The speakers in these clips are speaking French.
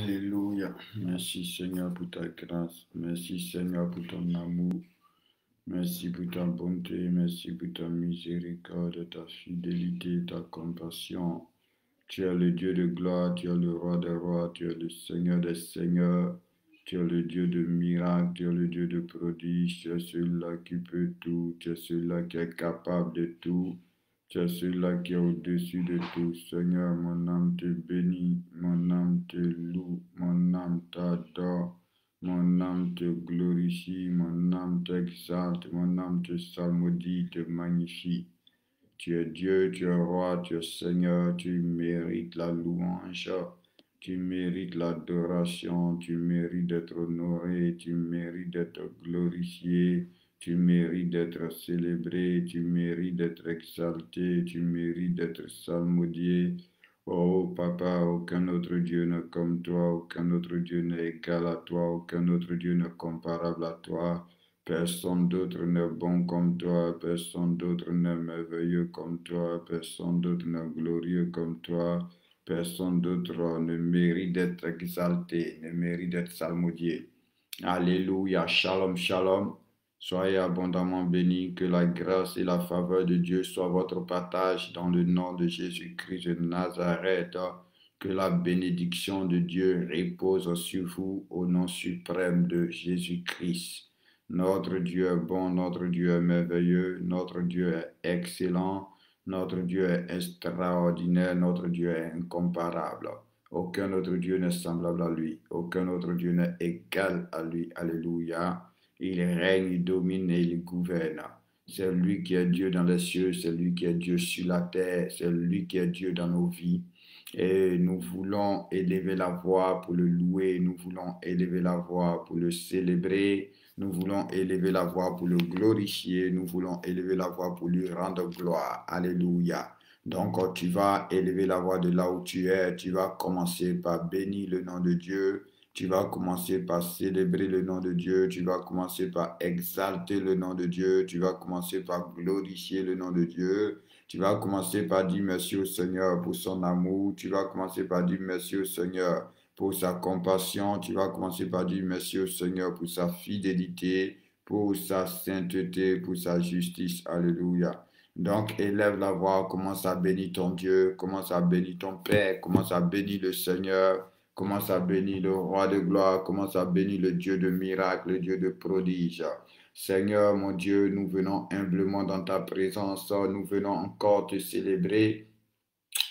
Alléluia. Merci Seigneur pour ta grâce. Merci Seigneur pour ton amour. Merci pour ta bonté. Merci pour ta miséricorde, ta fidélité, ta compassion. Tu es le Dieu de gloire, tu es le roi des rois, tu es le Seigneur des seigneurs. Tu es le Dieu de miracles, tu es le Dieu de prodiges, tu es celui-là qui peut tout, tu es celui-là qui est capable de tout. Tu es celui-là qui est au-dessus de tout. Seigneur, mon âme te bénit, mon âme te loue, mon âme t'adore, mon âme te glorifie, mon âme t'exalte, mon âme te salmodie, te magnifie. Tu es Dieu, tu es roi, tu es Seigneur, tu mérites la louange, tu mérites l'adoration, tu mérites d'être honoré, tu mérites d'être glorifié, tu mérites d'être célébré, tu mérites d'être exalté, tu mérites d'être salmodié. Oh Papa, aucun autre Dieu n'est comme toi, aucun autre Dieu n'est égal à toi, aucun autre Dieu n'est comparable à toi. Personne d'autre n'est bon comme toi, personne d'autre n'est merveilleux comme toi, personne d'autre n'est glorieux comme toi, personne d'autre ne mérite d'être exalté, ne mérite d'être salmodié. Alléluia, shalom, shalom. Soyez abondamment bénis, que la grâce et la faveur de Dieu soient votre partage dans le nom de Jésus-Christ de Nazareth. Que la bénédiction de Dieu repose sur vous au nom suprême de Jésus-Christ. Notre Dieu est bon, notre Dieu est merveilleux, notre Dieu est excellent, notre Dieu est extraordinaire, notre Dieu est incomparable. Aucun autre Dieu n'est semblable à lui, aucun autre Dieu n'est égal à lui. Alléluia. Il règne, il domine et il gouverne. C'est lui qui est Dieu dans les cieux, c'est lui qui est Dieu sur la terre, c'est lui qui est Dieu dans nos vies. Et nous voulons élever la voix pour le louer, nous voulons élever la voix pour le célébrer, nous voulons élever la voix pour le glorifier, nous voulons élever la voix pour lui rendre gloire. Alléluia. Donc, tu vas élever la voix de là où tu es, tu vas commencer par bénir le nom de Dieu, tu vas commencer par célébrer le nom de Dieu, tu vas commencer par exalter le nom de Dieu, tu vas commencer par glorifier le nom de Dieu. Tu vas commencer par dire merci au Seigneur pour son amour. Tu vas commencer par dire merci au Seigneur pour sa compassion. Tu vas commencer par dire merci au Seigneur pour sa fidélité, pour sa sainteté, pour sa justice. Alléluia. Donc, élève la voix, commence à bénir ton Dieu, commence à bénir ton Père, commence à bénir le Seigneur, commence à bénir le Roi de gloire, commence à bénir le Dieu de miracles, le Dieu de prodiges. Seigneur, mon Dieu, nous venons humblement dans ta présence, nous venons encore te célébrer,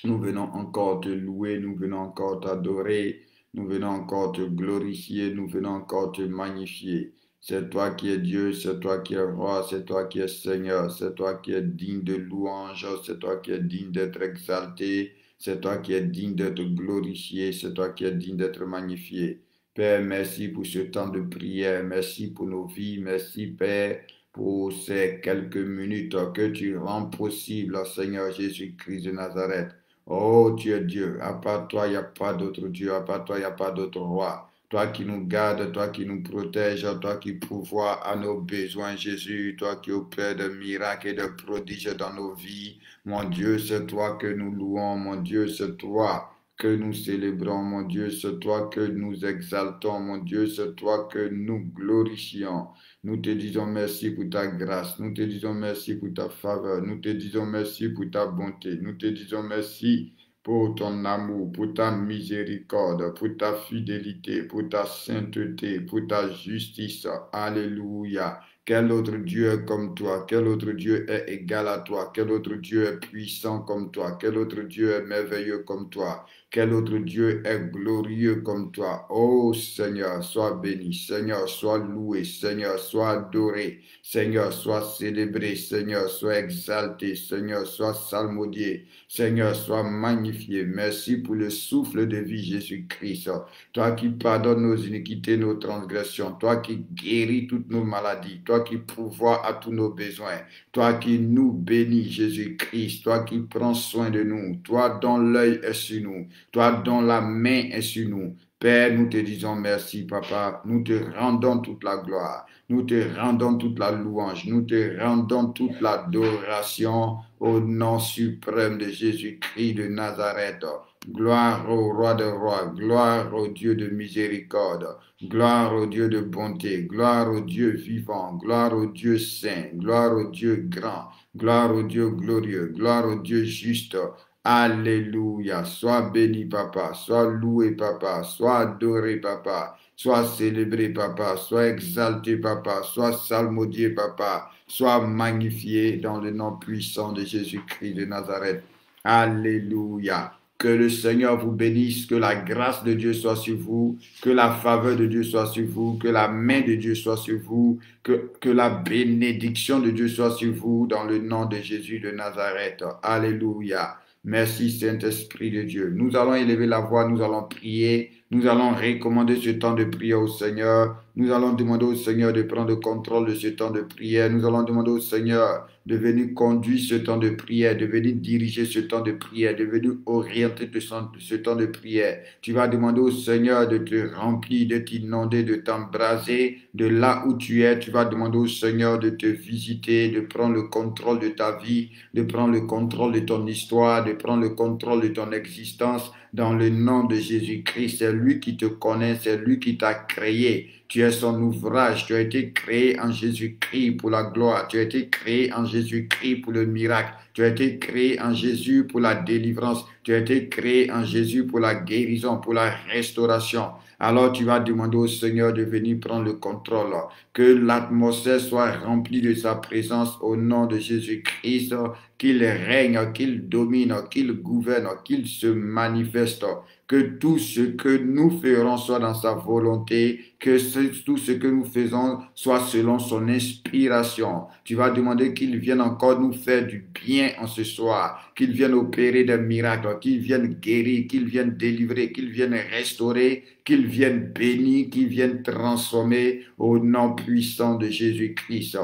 nous venons encore te louer, nous venons encore t'adorer, nous venons encore te glorifier, nous venons encore te magnifier. C'est toi qui es Dieu, c'est toi qui es roi, c'est toi qui es Seigneur, c'est toi qui es digne de louange, c'est toi qui es digne d'être exalté, c'est toi qui es digne d'être glorifié, c'est toi qui es digne d'être magnifié. Père, merci pour ce temps de prière, merci pour nos vies, merci Père pour ces quelques minutes que tu rends possible, Seigneur Jésus-Christ de Nazareth. Oh, tu es Dieu, à part toi, il n'y a pas d'autre Dieu, à part toi, il n'y a pas d'autre roi. Toi qui nous gardes, toi qui nous protèges, toi qui pourvois à nos besoins, Jésus, toi qui opères de miracles et de prodiges dans nos vies. Mon Dieu, c'est toi que nous louons, mon Dieu, c'est toi que nous célébrons, mon Dieu, c'est toi que nous exaltons, mon Dieu, c'est toi que nous glorifions. Nous te disons merci pour ta grâce, nous te disons merci pour ta faveur, nous te disons merci pour ta bonté, nous te disons merci pour ton amour, pour ta miséricorde, pour ta fidélité, pour ta sainteté, pour ta justice. Alléluia. Quel autre Dieu est comme toi? Quel autre Dieu est égal à toi? Quel autre Dieu est puissant comme toi? Quel autre Dieu est merveilleux comme toi? Quel autre Dieu est glorieux comme toi? Oh Seigneur, sois béni. Seigneur, sois loué. Seigneur, sois adoré. Seigneur, sois célébré. Seigneur, sois exalté. Seigneur, sois salmodié. Seigneur, sois magnifié. Merci pour le souffle de vie, Jésus-Christ. Toi qui pardonnes nos iniquités, nos transgressions. Toi qui guéris toutes nos maladies. Toi qui pourvois à tous nos besoins. Toi qui nous bénis, Jésus-Christ. Toi qui prends soin de nous. Toi dont l'œil est sur nous. Toi dont la main est sur nous. Père, nous te disons merci, Papa. Nous te rendons toute la gloire. Nous te rendons toute la louange. Nous te rendons toute l'adoration au nom suprême de Jésus-Christ de Nazareth. Gloire au roi de rois, gloire au Dieu de miséricorde, gloire au Dieu de bonté, gloire au Dieu vivant, gloire au Dieu saint, gloire au Dieu grand, gloire au Dieu glorieux, gloire au Dieu juste. Alléluia. Sois béni, papa, sois loué, papa, sois adoré, papa, sois célébré, papa, sois exalté, papa, sois salmodié, papa, sois magnifié dans le nom puissant de Jésus-Christ de Nazareth. Alléluia. Que le Seigneur vous bénisse, que la grâce de Dieu soit sur vous, que la faveur de Dieu soit sur vous, que la main de Dieu soit sur vous, que la bénédiction de Dieu soit sur vous dans le nom de Jésus de Nazareth. Alléluia. Merci Saint-Esprit de Dieu. Nous allons élever la voix, nous allons prier, nous allons recommander ce temps de prière au Seigneur. Nous allons demander au Seigneur de prendre le contrôle de ce temps de prière. Nous allons demander au Seigneur de venir conduire ce temps de prière, de venir diriger ce temps de prière, de venir orienter ce temps de prière. Tu vas demander au Seigneur de te remplir, de t'inonder, de t'embraser de là où tu es. Tu vas demander au Seigneur de te visiter, de prendre le contrôle de ta vie, de prendre le contrôle de ton histoire, de prendre le contrôle de ton existence. Dans le nom de Jésus-Christ, c'est lui qui te connaît, c'est lui qui t'a créé. Tu es son ouvrage, tu as été créé en Jésus-Christ pour la gloire, tu as été créé en Jésus-Christ pour le miracle, tu as été créé en Jésus pour la délivrance, tu as été créé en Jésus pour la guérison, pour la restauration. Alors tu vas demander au Seigneur de venir prendre le contrôle, que l'atmosphère soit remplie de sa présence au nom de Jésus-Christ, qu'il règne, qu'il domine, qu'il gouverne, qu'il se manifeste, que tout ce que nous ferons soit dans sa volonté, que tout ce que nous faisons soit selon son inspiration. Tu vas demander qu'il vienne encore nous faire du bien en ce soir, qu'il vienne opérer des miracles, qu'il vienne guérir, qu'il vienne délivrer, qu'il vienne restaurer, qu'il vienne bénir, qu'il vienne transformer au nom puissant de Jésus-Christ.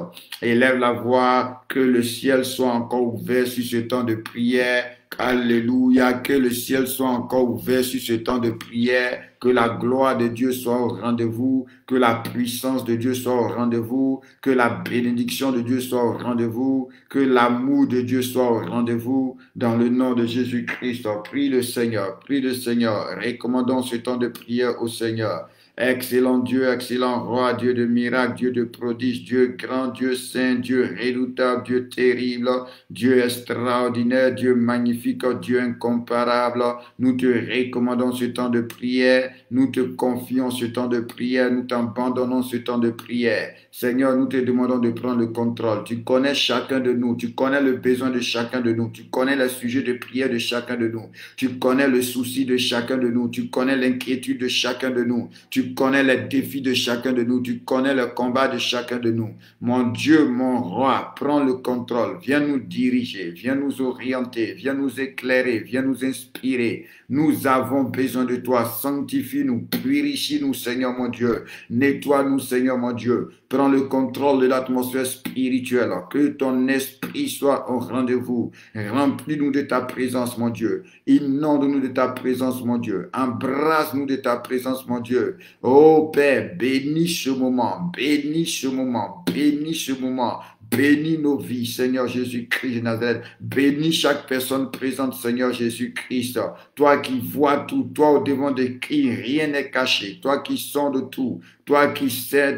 Élève la voix, que le ciel soit encore ouvert sur ce temps de prière. Alléluia, que le ciel soit encore ouvert sur ce temps de prière, que la gloire de Dieu soit au rendez-vous, que la puissance de Dieu soit au rendez-vous, que la bénédiction de Dieu soit au rendez-vous, que l'amour de Dieu soit au rendez-vous, dans le nom de Jésus-Christ. Prie le Seigneur, recommandons ce temps de prière au Seigneur. Excellent Dieu, excellent roi, Dieu de miracles, Dieu de prodiges, Dieu grand, Dieu saint, Dieu redoutable, Dieu terrible, Dieu extraordinaire, Dieu magnifique, Dieu incomparable. Nous te recommandons ce temps de prière, nous te confions ce temps de prière, nous t'abandonnons ce temps de prière. Seigneur, nous te demandons de prendre le contrôle. Tu connais chacun de nous, tu connais le besoin de chacun de nous, tu connais le sujet de prière de chacun de nous, tu connais le souci de chacun de nous, tu connais l'inquiétude de chacun de nous, tu connais les défis de chacun de nous, tu connais le combat de chacun de nous. Mon Dieu, mon roi, prends le contrôle, viens nous diriger, viens nous orienter, viens nous éclairer, viens nous inspirer. Nous avons besoin de toi, sanctifie-nous, purifie-nous, Seigneur mon Dieu, nettoie-nous, Seigneur mon Dieu. Prends le contrôle de l'atmosphère spirituelle, que ton esprit soit au rendez-vous. Remplis-nous de ta présence, mon Dieu. Inonde-nous de ta présence, mon Dieu. Embrasse-nous de ta présence, mon Dieu. Oh Père, bénis ce moment, bénis ce moment, bénis ce moment. Bénis nos vies, Seigneur Jésus-Christ de Nazareth. Bénis chaque personne présente, Seigneur Jésus-Christ. Toi qui vois tout, toi au devant de qui rien n'est caché. Toi qui sondes tout, toi qui sais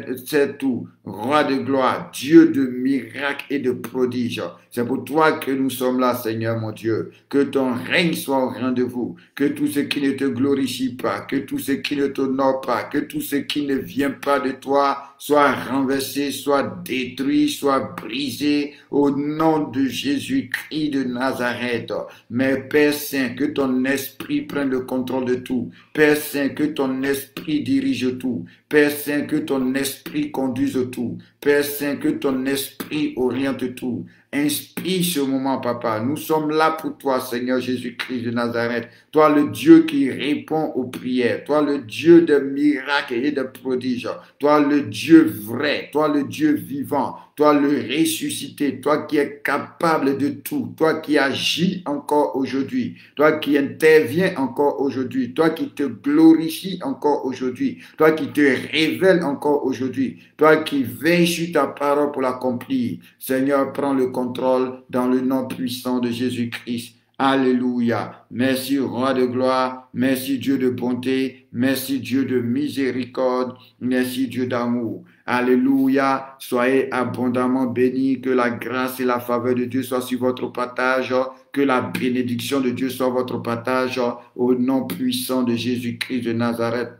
tout. Roi de gloire, Dieu de miracles et de prodiges. C'est pour toi que nous sommes là, Seigneur mon Dieu. Que ton règne soit au rendez-vous. Que tout ce qui ne te glorifie pas, que tout ce qui ne t'honore pas, que tout ce qui ne vient pas de toi soit renversé, soit détruit, soit brisé au nom de Jésus-Christ de Nazareth. Mais Père Saint, que ton esprit prenne le contrôle de tout. Père Saint, que ton esprit dirige tout. Père Saint, que ton esprit conduise tout. Père Saint, que ton esprit oriente tout. Inspire ce moment, Papa. Nous sommes là pour toi, Seigneur Jésus-Christ de Nazareth. Toi, le Dieu qui répond aux prières. Toi, le Dieu de miracles et de prodiges. Toi, le Dieu vrai. Toi, le Dieu vivant. Toi, le ressuscité. Toi qui es capable de tout. Toi qui agis encore aujourd'hui. Toi qui interviens encore aujourd'hui. Toi qui te glorifies encore aujourd'hui. Toi qui te révèles encore aujourd'hui. Toi qui veilles sur ta parole pour l'accomplir. Seigneur, prends le contrôle dans le nom puissant de Jésus-Christ. Alléluia. Merci, roi de gloire. Merci, Dieu de bonté. Merci, Dieu de miséricorde. Merci, Dieu d'amour. Alléluia. Soyez abondamment bénis. Que la grâce et la faveur de Dieu soient sur votre partage. Que la bénédiction de Dieu soit votre partage. Au nom puissant de Jésus-Christ de Nazareth.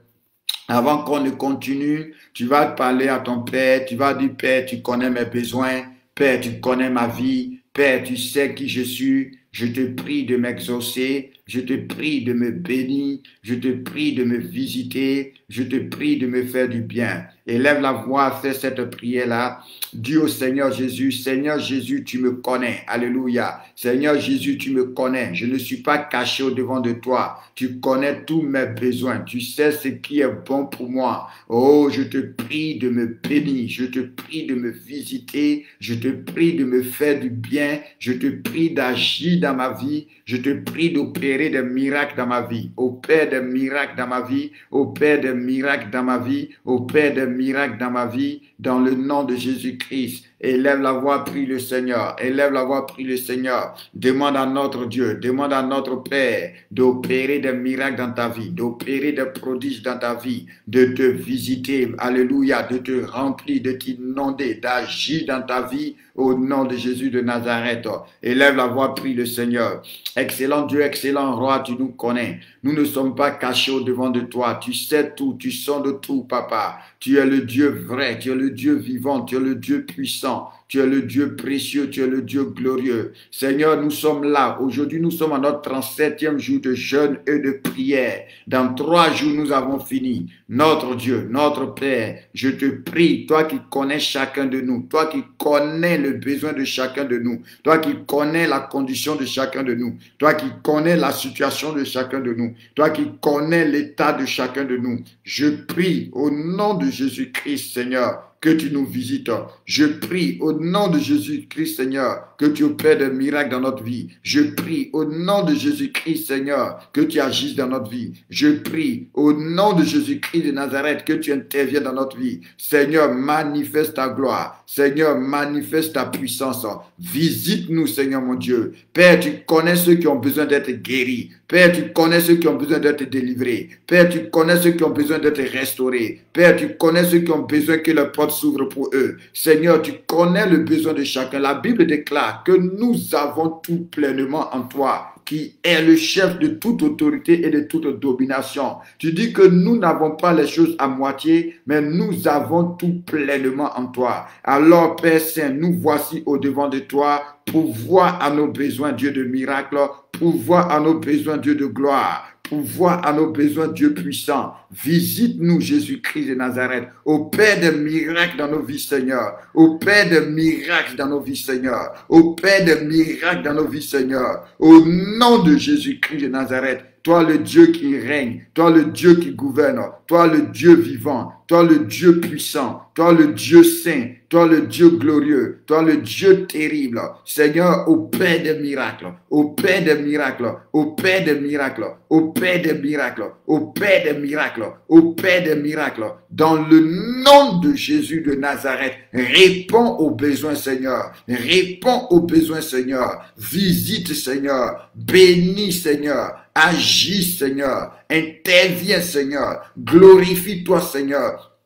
Avant qu'on ne continue, tu vas parler à ton Père, tu vas dire, Père, tu connais mes besoins, Père, tu connais ma vie, Père, tu sais qui je suis, je te prie de m'exaucer, je te prie de me bénir, je te prie de me visiter, je te prie de me faire du bien. Élève la voix, fais cette prière-là. Dis au Seigneur Jésus, tu me connais. Alléluia. Seigneur Jésus, tu me connais. Je ne suis pas caché au-devant de toi. Tu connais tous mes besoins. Tu sais ce qui est bon pour moi. Oh, je te prie de me bénir. Je te prie de me visiter. Je te prie de me faire du bien. Je te prie d'agir dans ma vie. Je te prie d'opérer des miracles dans ma vie. Opère des miracles dans ma vie. Opère des miracles dans ma vie. Opère des miracles dans ma vie. Dans le nom de Jésus-Christ. Élève la voix, prie le Seigneur. Élève la voix, prie le Seigneur. Demande à notre Dieu, demande à notre Père d'opérer des miracles dans ta vie, d'opérer des prodiges dans ta vie, de te visiter, alléluia, de te remplir, de t'inonder, d'agir dans ta vie au nom de Jésus de Nazareth. Élève la voix, prie le Seigneur. Excellent Dieu, excellent roi, tu nous connais. Nous ne sommes pas cachés au-devant de toi. Tu sais tout, tu sondes tout, papa. Tu es le Dieu vrai, tu es le Dieu vivant, tu es le Dieu puissant. Tu es le Dieu précieux, tu es le Dieu glorieux. Seigneur, nous sommes là. Aujourd'hui, nous sommes à notre 37e jour de jeûne et de prière. Dans 3 jours, nous avons fini. Notre Dieu, notre Père, je te prie, toi qui connais chacun de nous, toi qui connais le besoin de chacun de nous, toi qui connais la condition de chacun de nous, toi qui connais la situation de chacun de nous, toi qui connais l'état de chacun de nous, je prie au nom de Jésus-Christ, Seigneur, que tu nous visites. Je prie au nom de Jésus-Christ, Seigneur, que tu opères des miracles dans notre vie. Je prie au nom de Jésus-Christ, Seigneur, que tu agisses dans notre vie. Je prie au nom de Jésus-Christ de Nazareth, que tu interviennes dans notre vie. Seigneur, manifeste ta gloire. Seigneur, manifeste ta puissance. Visite-nous, Seigneur mon Dieu. Père, tu connais ceux qui ont besoin d'être guéris. Père, tu connais ceux qui ont besoin d'être délivrés. Père, tu connais ceux qui ont besoin d'être restaurés. Père, tu connais ceux qui ont besoin que la porte s'ouvre pour eux. Seigneur, tu connais le besoin de chacun. La Bible déclare que nous avons tout pleinement en toi, qui est le chef de toute autorité et de toute domination. Tu dis que nous n'avons pas les choses à moitié, mais nous avons tout pleinement en toi. Alors, Père Saint, nous voici au-devant de toi, pourvoir à nos besoins, Dieu de miracles, pourvoir à nos besoins, Dieu de gloire, pourvoir à nos besoins, Dieu puissant. Visite-nous, Jésus-Christ de Nazareth. Opère des miracles dans nos vies, Seigneur. Opère des miracles dans nos vies, Seigneur. Opère des miracles dans nos vies, Seigneur. Au nom de Jésus-Christ de Nazareth. Toi le Dieu qui règne, toi le Dieu qui gouverne, toi le Dieu vivant, toi le Dieu puissant, toi le Dieu saint, toi le Dieu glorieux, toi le Dieu terrible. Seigneur, opère des miracles, opère des miracles, opère des miracles, opère des miracles, opère des miracles, opère des miracles. Dans le nom de Jésus de Nazareth, réponds aux besoins, Seigneur. Réponds aux besoins, Seigneur. Visite, Seigneur. Bénis, Seigneur. Agis, Seigneur. Interviens, Seigneur. Glorifie-toi, Seigneur.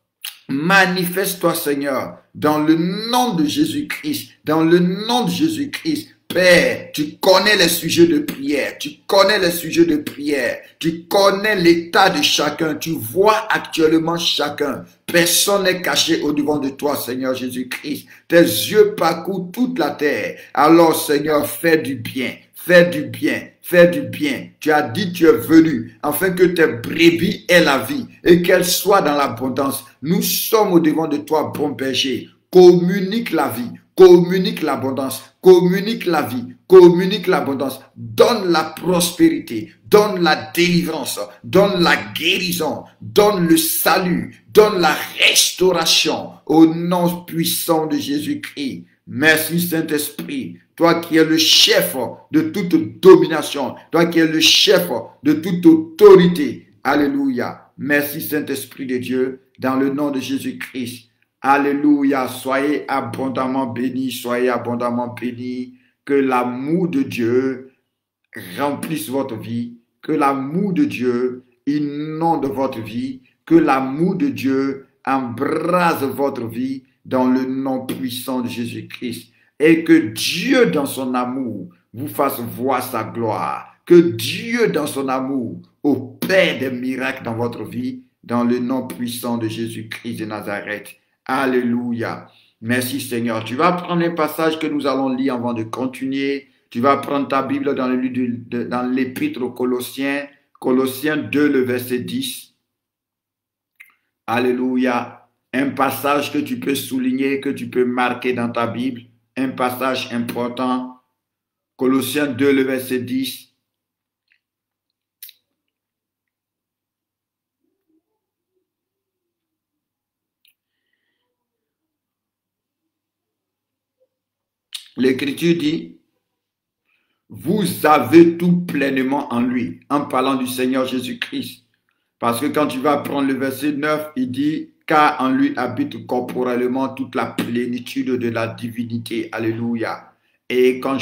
Manifeste-toi, Seigneur. Dans le nom de Jésus-Christ. Dans le nom de Jésus-Christ. Père, tu connais les sujets de prière, tu connais les sujets de prière, tu connais l'état de chacun, tu vois actuellement chacun. Personne n'est caché au-devant de toi, Seigneur Jésus-Christ. Tes yeux parcourent toute la terre. Alors, Seigneur, fais du bien. Fais du bien, fais du bien. Tu as dit, tu es venu, afin que tes brebis aient la vie et qu'elles soient dans l'abondance. Nous sommes au-devant de toi, bon berger. Communique la vie, communique l'abondance, communique la vie, communique l'abondance. Donne la prospérité, donne la délivrance, donne la guérison, donne le salut, donne la restauration au nom puissant de Jésus-Christ. Merci Saint-Esprit, toi qui es le chef de toute domination, toi qui es le chef de toute autorité. Alléluia. Merci Saint-Esprit de Dieu, dans le nom de Jésus-Christ. Alléluia. Soyez abondamment bénis, soyez abondamment bénis. Que l'amour de Dieu remplisse votre vie, que l'amour de Dieu inonde votre vie, que l'amour de Dieu embrase votre vie dans le nom puissant de Jésus-Christ. Et que Dieu, dans son amour, vous fasse voir sa gloire. Que Dieu, dans son amour, opère des miracles dans votre vie, dans le nom puissant de Jésus-Christ de Nazareth. Alléluia. Merci Seigneur. Tu vas prendre un passage que nous allons lire avant de continuer. Tu vas prendre ta Bible dans l'épître aux Colossiens, Colossiens 2, le verset 10. Alléluia. Un passage que tu peux souligner, que tu peux marquer dans ta Bible. Un passage important. Colossiens 2, le verset 10. L'Écriture dit, vous avez tout pleinement en lui, en parlant du Seigneur Jésus-Christ. Parce que quand tu vas prendre le verset 9, il dit, car en lui habite corporellement toute la plénitude de la divinité. Alléluia. Et quand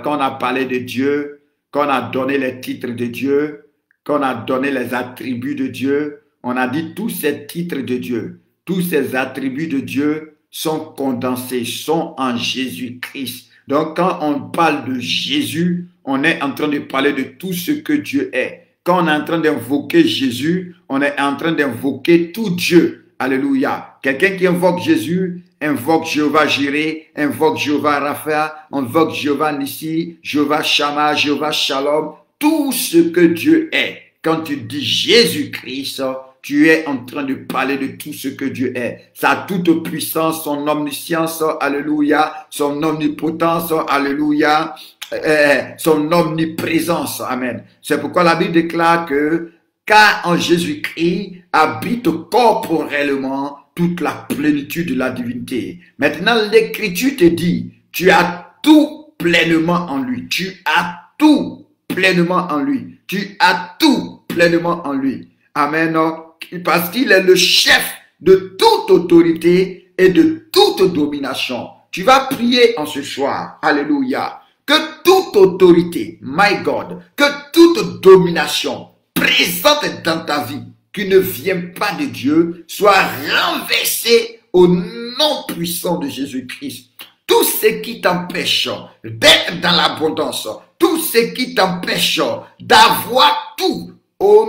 on a parlé de Dieu, quand on a donné les titres de Dieu, quand on a donné les attributs de Dieu, on a dit tous ces titres de Dieu, tous ces attributs de Dieu sont condensés, sont en Jésus-Christ. Donc, quand on parle de Jésus, on est en train de parler de tout ce que Dieu est. Quand on est en train d'invoquer Jésus, on est en train d'invoquer tout Dieu. Alléluia. Quelqu'un qui invoque Jésus, invoque Jéhovah Jireh, invoque Jéhovah Rapha, invoque Jéhovah Nissi, Jéhovah Shammah, Jéhovah Shalom. Tout ce que Dieu est. Quand tu dis Jésus-Christ, tu es en train de parler de tout ce que Dieu est. Sa toute puissance, son omniscience, alléluia, son omnipotence, alléluia, son omniprésence, amen. C'est pourquoi la Bible déclare que, car en Jésus-Christ habite corporellement toute la plénitude de la divinité. Maintenant, l'Écriture te dit, tu as tout pleinement en lui. Tu as tout pleinement en lui. Tu as tout pleinement en lui. Amen. Parce qu'il est le chef de toute autorité et de toute domination. Tu vas prier en ce soir. Alléluia. Que toute autorité, my God, que toute domination présente dans ta vie, qui ne vient pas de Dieu, soit renversée au nom puissant de Jésus-Christ. Tout ce qui t'empêche d'être dans l'abondance, tout ce qui t'empêche d'avoir tout au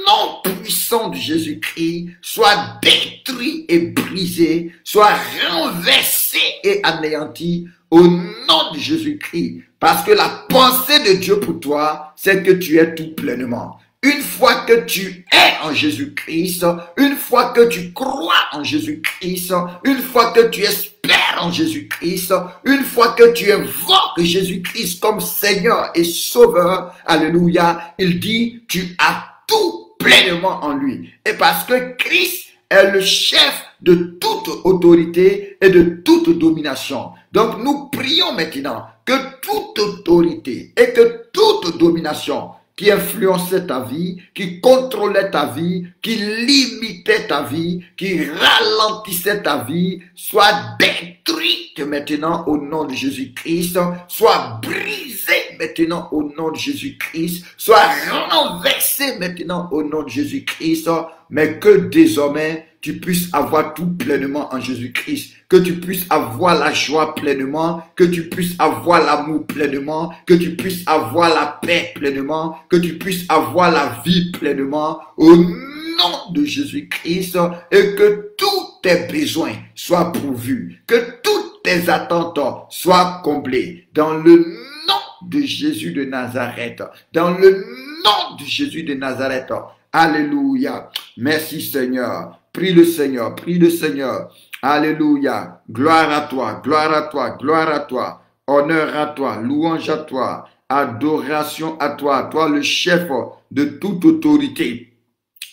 nom puissant de Jésus-Christ, soit détruit et brisé, soit renversé et anéanti au nom de Jésus-Christ. Parce que la pensée de Dieu pour toi, c'est que tu es tout pleinement. Une fois que tu es en Jésus-Christ, une fois que tu crois en Jésus-Christ, une fois que tu espères en Jésus-Christ, une fois que tu invoques Jésus-Christ comme Seigneur et Sauveur, alléluia, il dit, tu as tout pleinement en lui. Et parce que Christ est le chef de toute autorité et de toute domination. Donc nous prions maintenant que toute autorité et que toute domination qui influençait ta vie, qui contrôlait ta vie, qui limitait ta vie, qui ralentissait ta vie, soit détruite maintenant au nom de Jésus-Christ, soit brisée maintenant au nom de Jésus-Christ, soit renversée maintenant au nom de Jésus-Christ, mais que désormais tu puisses avoir tout pleinement en Jésus-Christ, que tu puisses avoir la joie pleinement, que tu puisses avoir l'amour pleinement, que tu puisses avoir la paix pleinement, que tu puisses avoir la vie pleinement, au nom de Jésus-Christ, et que tous tes besoins soient pourvus, que toutes tes attentes soient comblées, dans le nom de Jésus de Nazareth, dans le nom de Jésus de Nazareth. Alléluia. Merci Seigneur. Prie le Seigneur, prie le Seigneur. Alléluia. Gloire à toi, gloire à toi, gloire à toi. Honneur à toi, louange à toi, adoration à toi. Toi le chef de toute autorité,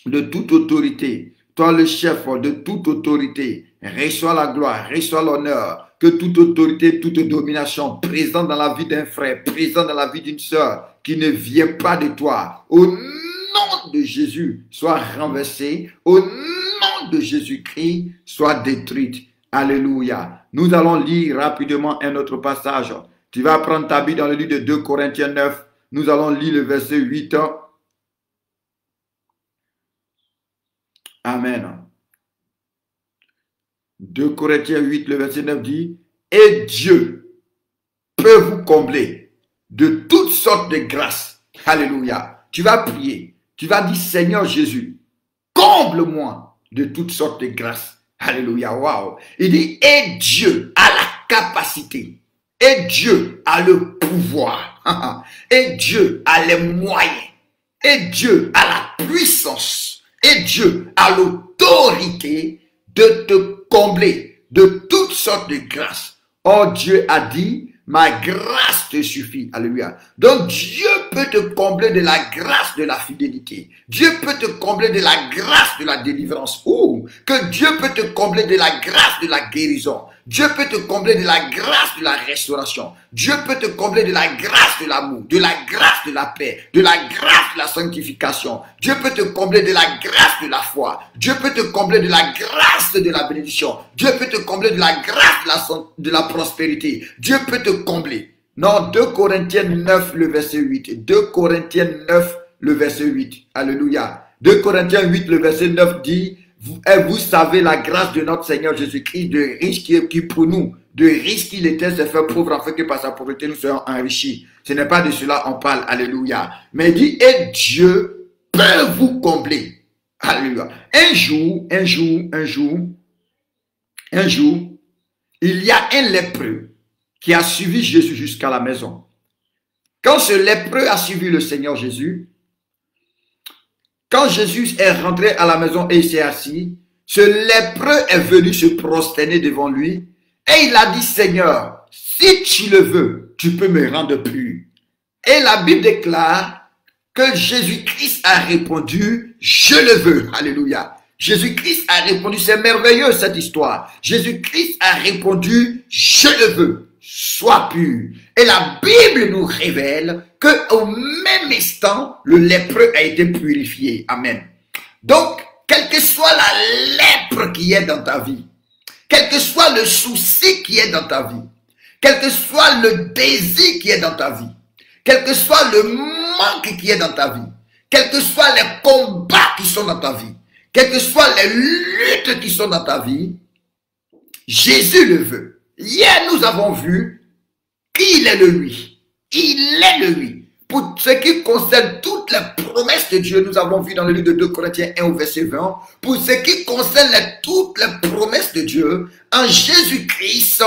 de toute autorité. Toi le chef de toute autorité. Reçois la gloire, reçois l'honneur. Que toute autorité, toute domination présente dans la vie d'un frère, présente dans la vie d'une sœur, qui ne vient pas de toi, au nom de Jésus, soit renversée. Au nom de Jésus-Christ, soit détruite. Alléluia. Nous allons lire rapidement un autre passage. Tu vas prendre ta Bible dans le livre de 2 Corinthiens 9, Nous allons lire le verset 8. Amen. 2 Corinthiens 8, le verset 9 dit, « Et Dieu peut vous combler de toutes sortes de grâces. » Alléluia. Tu vas prier. Tu vas dire, « Seigneur Jésus, comble-moi de toutes sortes de grâces. » Alléluia. Wow. Il dit, « Et Dieu a la capacité. Et Dieu a le pouvoir. Et Dieu a les moyens. Et Dieu a la puissance. Et Dieu a l'autorité de te combler de toutes sortes de grâces. » Or, Dieu a dit, ma grâce te suffit. Alléluia. Donc, Dieu peut te combler de la grâce de la fidélité. Dieu peut te combler de la grâce de la délivrance. Ou que Dieu peut te combler de la grâce de la guérison. Dieu peut te combler de la grâce de la restauration. Dieu peut te combler de la grâce de l'amour, de la grâce de la paix, de la grâce de la sanctification. Dieu peut te combler de la grâce de la foi. Dieu peut te combler de la grâce de la bénédiction. Dieu peut te combler de la grâce de la prospérité. Dieu peut te combler. Non, 2 Corinthiens 9, le verset 8. 2 Corinthiens 9, le verset 8. Alléluia. 2 Corinthiens 8, le verset 9 dit, vous savez la grâce de notre Seigneur Jésus-Christ, de riche qui pour nous, de riche qu'il était, s'est fait pauvre afin que par sa pauvreté nous soyons enrichis. Ce n'est pas de cela on parle, alléluia. Mais il dit, et Dieu peut vous combler. Alléluia. Un jour, il y a un lépreux qui a suivi Jésus jusqu'à la maison. Quand ce lépreux a suivi le Seigneur Jésus, quand Jésus est rentré à la maison et il s'est assis, ce lépreux est venu se prosterner devant lui et il a dit, Seigneur, si tu le veux, tu peux me rendre pur. Et la Bible déclare que Jésus-Christ a répondu, je le veux. Alléluia. Jésus-Christ a répondu, c'est merveilleux cette histoire. Jésus-Christ a répondu, je le veux, sois pur. Et la Bible nous révèle qu'au même instant, le lépreux a été purifié. Amen. Donc, quelle que soit la lèpre qui est dans ta vie, quel que soit le souci qui est dans ta vie, quel que soit le désir qui est dans ta vie, quel que soit le manque qui est dans ta vie, quels que soient les combats qui sont dans ta vie, quelles que soient les luttes qui sont dans ta vie, Jésus le veut. Hier, nous avons vu qu'il est le lui. Il est le lui. Pour ce qui concerne toutes les promesses de Dieu, nous avons vu dans le livre de 2 Corinthiens 1 au verset 20, pour ce qui concerne toutes les promesses de Dieu, en Jésus-Christ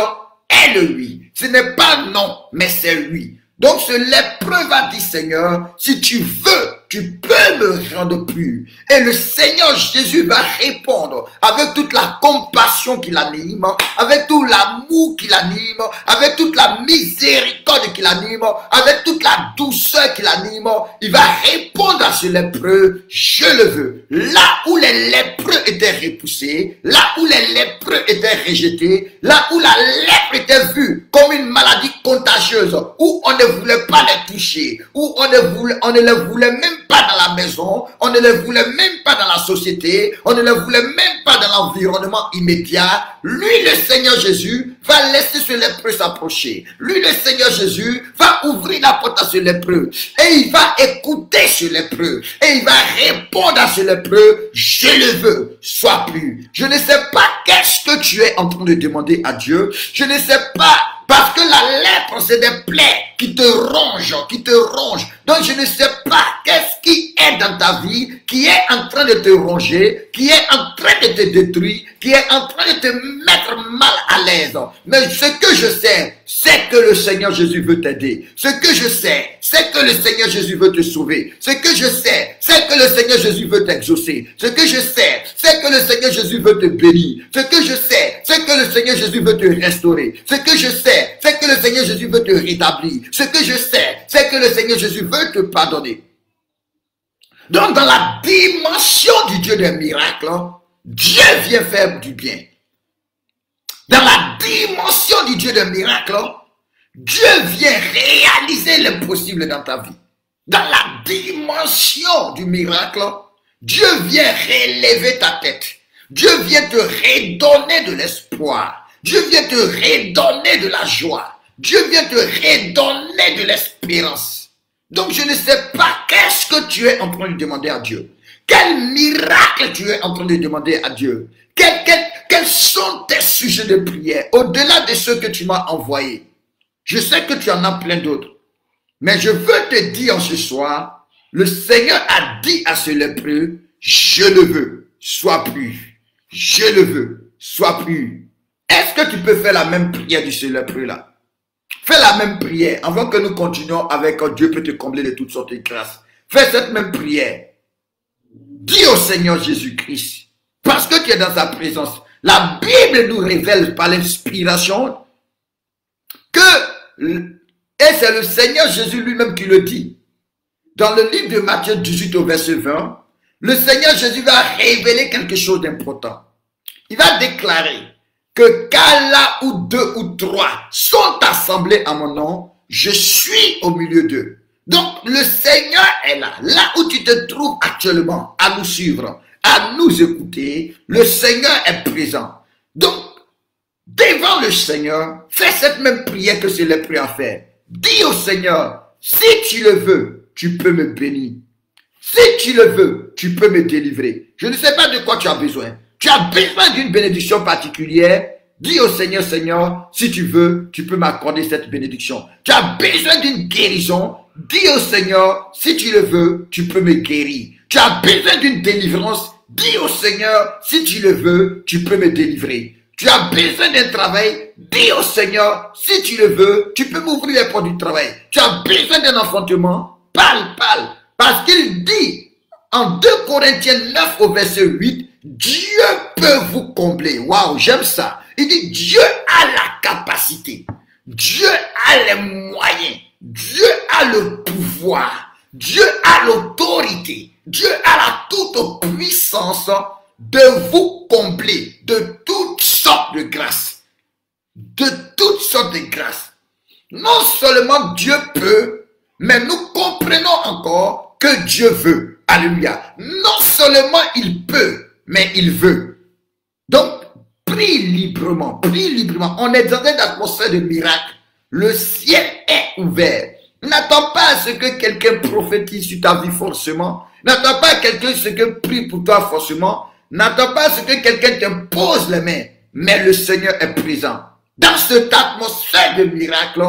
est le lui. Ce n'est pas non, mais c'est lui. Donc ce lépreux va dire, Seigneur, si tu veux, tu peux me rendre pur. Et le Seigneur Jésus va répondre avec toute la compassion qui l'anime, avec tout l'amour qui l'anime, avec toute la miséricorde qui l'anime, avec toute la douceur qui l'anime. Il va répondre à ce lépreux, je le veux. Là où les lépreux étaient repoussés, là où les lépreux étaient rejetés, là où la lèpre était vue comme une maladie contagieuse, où on ne voulait pas les toucher, où on ne les voulait même pas dans la maison, on ne les voulait même pas dans la société, on ne les voulait même pas dans l'environnement immédiat. Lui, le Seigneur Jésus, va laisser ce lépreux s'approcher. Lui, le Seigneur Jésus, va ouvrir la porte à ce lépreux. Et il va écouter ce lépreux. Et il va répondre à ce lépreux, je le veux, sois pur. Je ne sais pas qu'est-ce que tu es en train de demander à Dieu. Je ne sais pas. Parce que la lèpre, c'est des plaies qui te rongent, qui te rongent. Donc, je ne sais pas qu'est-ce qui est dans ta vie, qui est en train de te ronger, qui est en train de te détruire, qui est en train de te mettre mal à l'aise. Mais ce que je sais, c'est que le Seigneur Jésus veut t'aider. Ce que je sais, c'est que le Seigneur Jésus veut te sauver. Ce que je sais, c'est que le Seigneur Jésus veut t'exaucer. Ce que je sais, c'est que le Seigneur Jésus veut te bénir. Ce que je sais, c'est que le Seigneur Jésus veut te restaurer. Ce que je sais, c'est que le Seigneur Jésus veut te rétablir. Ce que je sais, c'est que le Seigneur Jésus veut te pardonner. Donc, dans la dimension du Dieu des miracles, Dieu vient faire du bien. Dans la dimension du Dieu des miracles, Dieu vient réaliser l'impossible dans ta vie. Dans la dimension du miracle, Dieu vient relever ta tête. Dieu vient te redonner de l'espoir. Dieu vient te redonner de la joie. Dieu vient te redonner de l'espérance. Donc je ne sais pas qu'est-ce que tu es en train de demander à Dieu. Quel miracle tu es en train de demander à Dieu. Quels sont tes sujets de prière au-delà de ceux que tu m'as envoyés. Je sais que tu en as plein d'autres. Mais je veux te dire ce soir, le Seigneur a dit à ce lépreux, je le veux, sois pur. Je le veux, sois pur. Est-ce que tu peux faire la même prière de ce lépreux-là? Fais la même prière avant que nous continuions avec Dieu peut te combler de toutes sortes de grâces. Fais cette même prière. Dis au Seigneur Jésus-Christ, parce que tu es dans sa présence. La Bible nous révèle par l'inspiration que, et c'est le Seigneur Jésus lui-même qui le dit, dans le livre de Matthieu 18 au verset 20, le Seigneur Jésus va révéler quelque chose d'important. Il va déclarer que quand là où deux ou trois sont assemblés à mon nom, je suis au milieu d'eux. Donc le Seigneur est là. Là où tu te trouves actuellement à nous suivre, à nous écouter, le Seigneur est présent. Donc, devant le Seigneur, fais cette même prière que c'est le lépreux à faire. Dis au Seigneur, si tu le veux, tu peux me bénir. Si tu le veux, tu peux me délivrer. Je ne sais pas de quoi tu as besoin. Tu as besoin d'une bénédiction particulière. Dis au Seigneur, Seigneur, si tu veux, tu peux m'accorder cette bénédiction. Tu as besoin d'une guérison. Dis au Seigneur, si tu le veux, tu peux me guérir. Tu as besoin d'une délivrance. Dis au Seigneur, si tu le veux, tu peux me délivrer. Tu as besoin d'un travail. Dis au Seigneur, si tu le veux, tu peux m'ouvrir les portes du travail. Tu as besoin d'un enfantement. Parle. Parce qu'il dit en 2 Corinthiens 9 au verset 8, Dieu peut vous combler. Waouh, j'aime ça. Il dit Dieu a la capacité. Dieu a les moyens. Dieu a le pouvoir. Dieu a l'autorité. Dieu a la toute puissance de vous combler de toutes sortes de grâces. De toutes sortes de grâces. Non seulement Dieu peut, mais nous comprenons encore que Dieu veut. Alléluia. Non seulement il peut, mais il veut. Donc, prie librement, prie librement. On est dans une atmosphère de miracle. Le ciel est ouvert. N'attends pas à ce que quelqu'un prophétise sur ta vie forcément. N'attends pas à quelqu'un ce que prie pour toi forcément. N'attends pas à ce que quelqu'un t'impose les mains. Mais le Seigneur est présent. Dans cette atmosphère de miracle,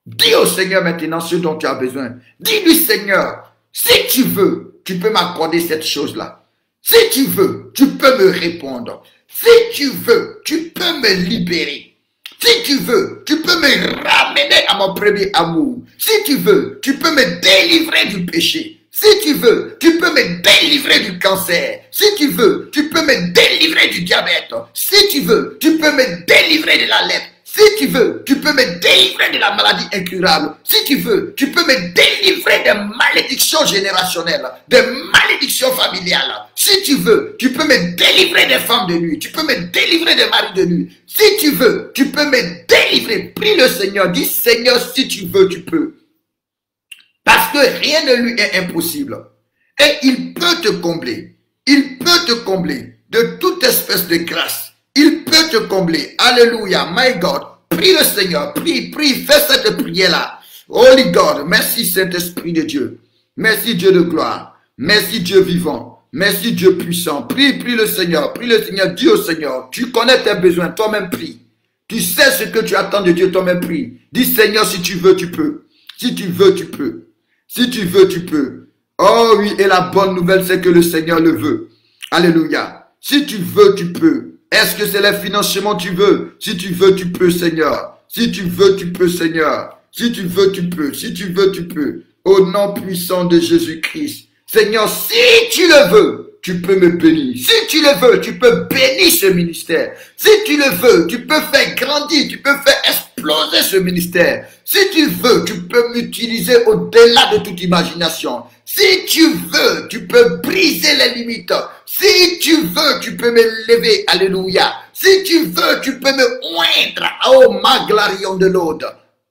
dis au Seigneur maintenant ce dont tu as besoin. Dis-lui Seigneur, si tu veux, tu peux m'accorder cette chose-là. Si tu veux, tu peux me répondre. Si tu veux, tu peux me libérer. Si tu veux, tu peux me ramener à mon premier amour. Si tu veux, tu peux me délivrer du péché. Si tu veux, tu peux me délivrer du cancer. Si tu veux, tu peux me délivrer du diabète. Si tu veux, tu peux me délivrer de la lèpre. Si tu veux, tu peux me délivrer de la maladie incurable. Si tu veux, tu peux me délivrer des malédictions générationnelles, des malédictions familiales. Si tu veux, tu peux me délivrer des femmes de nuit. Tu peux me délivrer des maris de nuit. Si tu veux, tu peux me délivrer. Prie le Seigneur. Dis Seigneur, si tu veux, tu peux. Parce que rien ne lui est impossible. Et il peut te combler. Il peut te combler de toute espèce de grâce. Il peut te combler. Alléluia. My God. Prie le Seigneur. Prie. Fais cette prière-là. Holy God. Merci Saint-Esprit de Dieu. Merci Dieu de gloire. Merci Dieu vivant. Merci Dieu puissant. Prie le Seigneur. Prie le Seigneur. Dis au Seigneur. Tu connais tes besoins. Toi-même prie. Tu sais ce que tu attends de Dieu. Toi-même prie. Dis Seigneur, si tu veux, tu peux. Si tu veux, tu peux. Si tu veux, tu peux. Oh oui, et la bonne nouvelle, c'est que le Seigneur le veut. Alléluia. Si tu veux, tu peux. Est-ce que c'est les financements que tu veux? Si tu veux, tu peux, Seigneur. Si tu veux, tu peux, Seigneur. Si tu veux, tu peux. Si tu veux, tu peux. Au nom puissant de Jésus-Christ. Seigneur, si tu le veux, tu peux me bénir. Si tu le veux, tu peux bénir ce ministère. Si tu le veux, tu peux faire grandir, tu peux faire exploser ce ministère. Si tu veux, tu peux m'utiliser au-delà de toute imagination. Si tu veux, tu peux briser les limites. Si tu veux, tu peux me lever. Alléluia. Si tu veux, tu peux me oindre. Oh, maglarion de l'aude.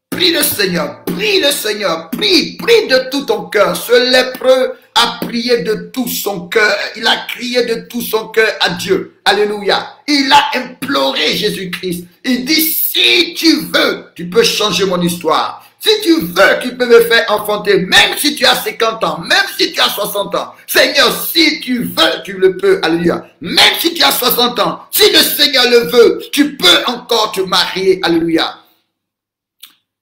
Prie le Seigneur, prie le Seigneur, prie de tout ton cœur. Ce lépreux a prié de tout son cœur. Il a crié de tout son cœur à Dieu. Alléluia. Il a imploré Jésus-Christ. Il dit, si tu veux, tu peux changer mon histoire. Si tu veux, tu peux me faire enfanter, même si tu as 50 ans, même si tu as 60 ans. Seigneur, si tu veux, tu le peux. Alléluia. Même si tu as 60 ans, si le Seigneur le veut, tu peux encore te marier. Alléluia.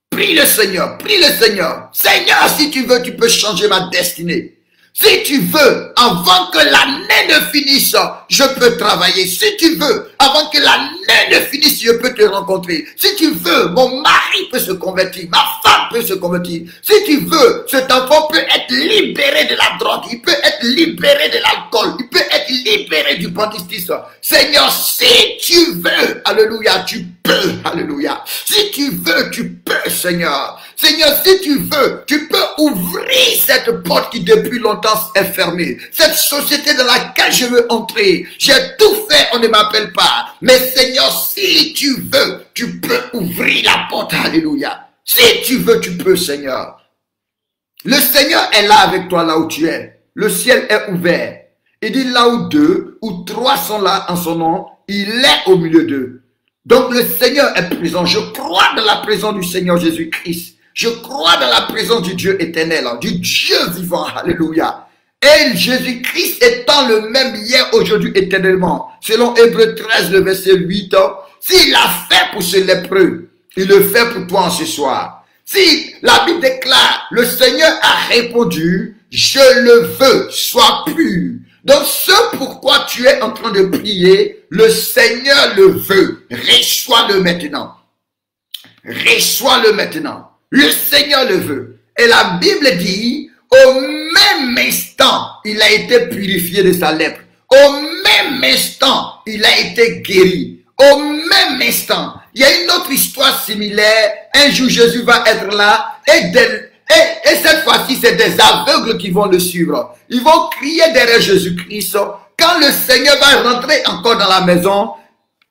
Prie le Seigneur, prie le Seigneur. Seigneur, si tu veux, tu peux changer ma destinée. Si tu veux, avant que l'année ne finisse, je peux travailler. Si tu veux, avant que l'année ne finisse, je peux te rencontrer. Si tu veux, mon mari peut se convertir, ma femme peut se convertir. Si tu veux, cet enfant peut être libéré de la drogue, il peut être libéré de l'alcool, il peut être libéré du banditisme. Seigneur, si tu veux, alléluia, tu peux, alléluia. Si tu veux, tu peux, Seigneur. Seigneur, si tu veux, tu peux ouvrir cette porte qui depuis longtemps est fermée. Cette société dans laquelle je veux entrer. J'ai tout fait, on ne m'appelle pas. Mais Seigneur, si tu veux, tu peux ouvrir la porte. Alléluia. Si tu veux, tu peux, Seigneur. Le Seigneur est là avec toi, là où tu es. Le ciel est ouvert. Il dit là où 2 ou 3 sont là en son nom, il est au milieu d'eux. Donc le Seigneur est présent. Je crois dans la présence du Seigneur Jésus-Christ. Je crois dans la présence du Dieu éternel, du Dieu vivant. Alléluia. Et Jésus-Christ étant le même hier, aujourd'hui, éternellement. Selon Hébreux 13, le verset 8. S'il a fait pour ce lépreux, il le fait pour toi en ce soir. Si la Bible déclare, le Seigneur a répondu, je le veux, sois pur. Donc ce pourquoi tu es en train de prier, le Seigneur le veut. Reçois-le maintenant. Reçois-le maintenant. Le Seigneur le veut. Et la Bible dit, au même instant, il a été purifié de sa lèpre. Au même instant, il a été guéri. Au même instant. Il y a une autre histoire similaire. Un jour, Jésus va être là et cette fois-ci, c'est des aveugles qui vont le suivre. Ils vont crier derrière Jésus-Christ. Quand le Seigneur va rentrer encore dans la maison,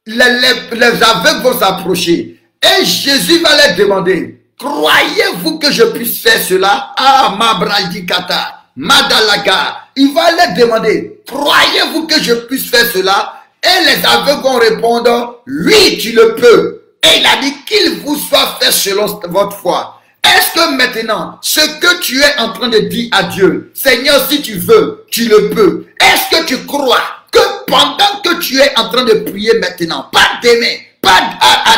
les aveugles vont s'approcher. Et Jésus va leur demander, croyez-vous que je puisse faire cela? Ah, Mabraldikata, Madalaga. Il va leur demander, croyez-vous que je puisse faire cela? Et les aveugles vont répondre, oui, tu le peux. Et il a dit qu'il vous soit fait selon votre foi. Est-ce que maintenant, ce que tu es en train de dire à Dieu, Seigneur, si tu veux, tu le peux. Est-ce que tu crois que pendant que tu es en train de prier maintenant, pas demain, pas